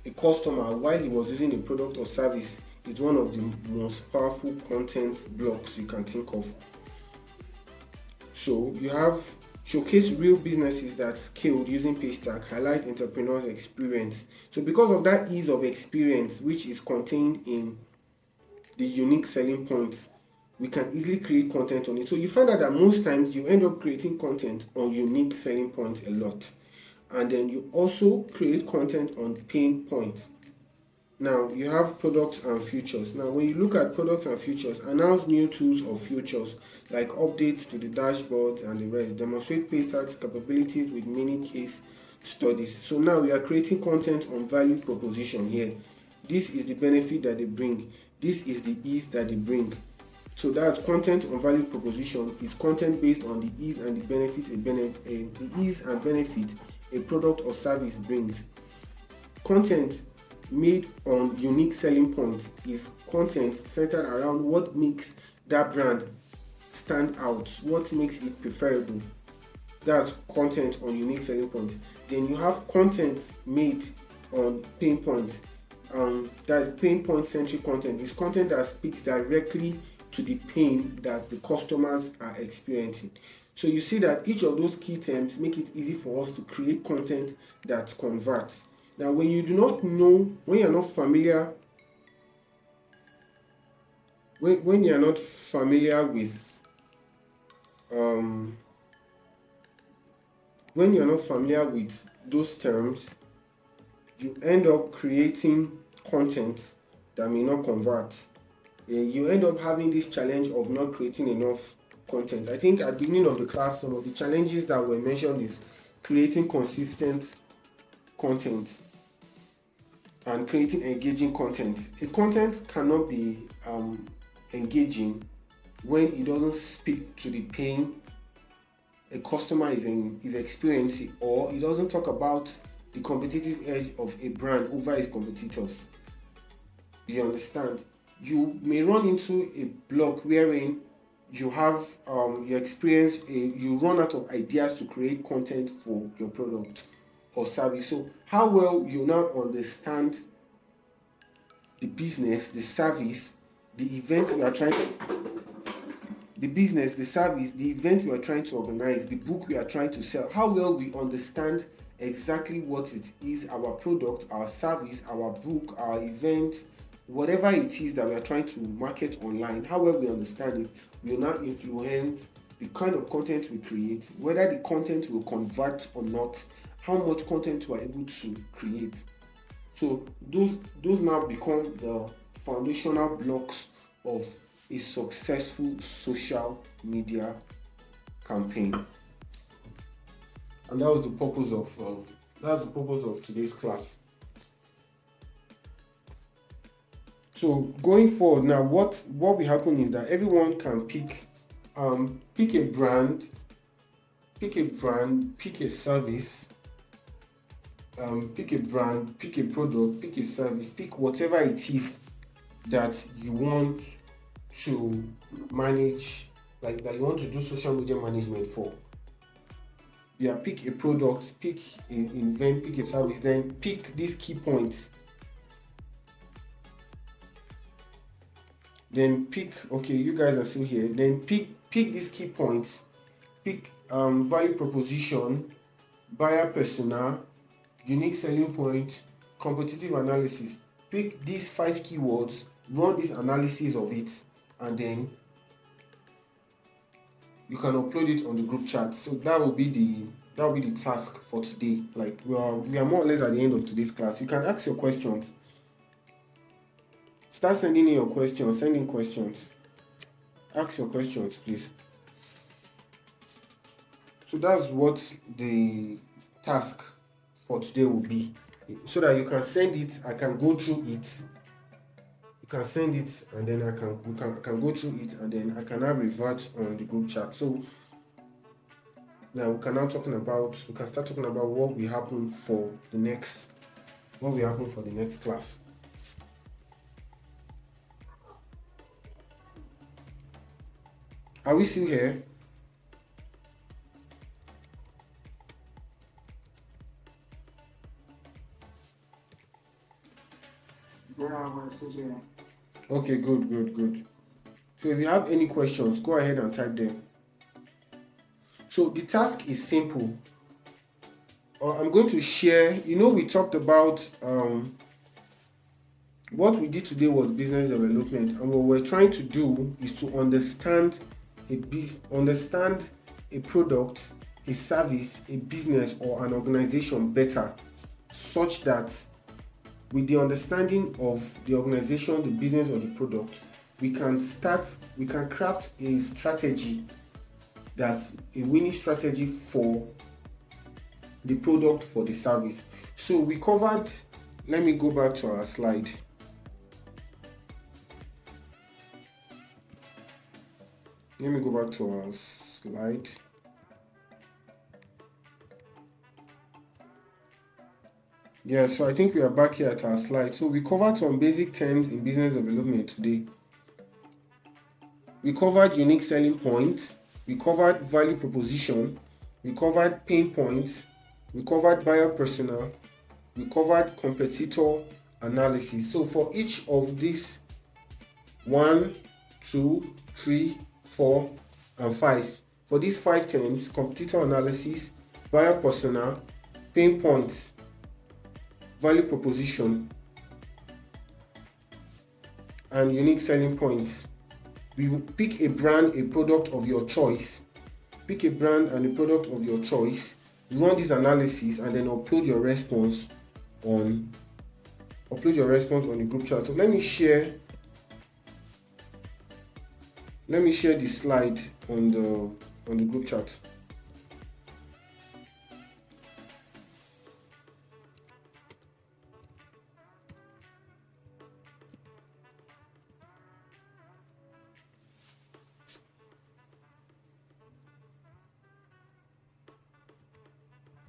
Speaker 1: a customer while he was using a product or service is one of the most powerful content blocks you can think of. So you have showcase real businesses that scaled using Paystack, highlight entrepreneurs' experience. So because of that ease of experience, which is contained in the unique selling points, we can easily create content on it. So you find out that most times you end up creating content on unique selling points a lot. And then you also create content on pain points. Now you have products and features. Now when you look at products and features, announce new tools or features like updates to the dashboard and the rest. Demonstrate Paystack's capabilities with many case studies. So now we are creating content on value proposition here. This is the benefit that they bring. This is the ease that they bring. So that's content on value proposition is content based on the ease and the benefit the ease and benefit a product or service brings. Content made on unique selling points is content centered around what makes that brand stand out, what makes it preferable. That's content on unique selling points. Then you have content made on pain points. That's pain point centric content. It's content that speaks directly to the pain that the customers are experiencing. So you see that each of those key terms make it easy for us to create content that converts. Now, when you do not know, when you're not familiar, when you're not familiar with, when you're not familiar with those terms, you end up creating content that may not convert. You end up having this challenge of not creating enough content. I think at the beginning of the class, some of the challenges that were mentioned is creating consistent content and creating engaging content. A content cannot be engaging when it doesn't speak to the pain a customer is experiencing, or it doesn't talk about the competitive edge of a brand over its competitors. You understand? You may run into a block wherein you have you experience you run out of ideas to create content for your product or service. So how well you now understand the business, the service, the event we are trying to, the business, the service, the event we are trying to organize, the book we are trying to sell, how well we understand exactly what it is, our product, our service, our book, our event, whatever it is that we are trying to market online, how well we understand it will now influence the kind of content we create, whether the content will convert or not, how much content we are able to create. So those now become the foundational blocks of a successful social media campaign. And that was the purpose of today's class. So going forward now, what will happen is that everyone can pick a brand, pick a service, pick a brand, pick a product, pick a service, pick whatever it is that you want to manage, like that you want to do social media management for. Yeah, pick a product, pick an event, pick a service, then pick these key points. Then pick, okay, you guys are still here. Then pick these key points. Pick value proposition, buyer persona, unique selling point, competitive analysis. Pick these 5 keywords, run this analysis of it, and then you can upload it on the group chat. So that will be the task for today. Like we are more or less at the end of today's class. You can ask your questions. Start sending in your questions. Send in questions. Ask your questions, please. So that's what the task for today will be. So that you can send it, I can go through it. You can send it, and then I can go through it, and then I can now revert on the group chat. So now we can start talking about what will happen for the next class. Are we still here?
Speaker 2: Yeah, we're still here.
Speaker 1: Okay, good. So if you have any questions, go ahead and type them. So the task is simple. I'm going to share, we talked about what we did today was business development, and what we're trying to do is to understand a product, a service, a business, or an organization better, such that with the understanding of the organization, the business, or the product, we can craft a strategy, a winning strategy for the product, for the service. So we covered, let me go back to our slide. Let me go back to our slide. Yeah, so I think we are back here at our slide. So we covered some basic terms in business development today. We covered unique selling points. We covered value proposition. We covered pain points. We covered buyer persona. We covered competitor analysis. So for each of these 1, 2, 3, 4, and 5, for these 5 terms, competitor analysis, buyer persona, pain points, value proposition, and unique selling points, we will pick a brand, a product of your choice. Pick a brand and a product of your choice, run this analysis, and then upload your response on the group chat. So let me share the slide on the group chat.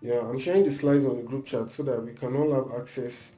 Speaker 1: Yeah, I'm sharing the slides on the group chat so that we can all have access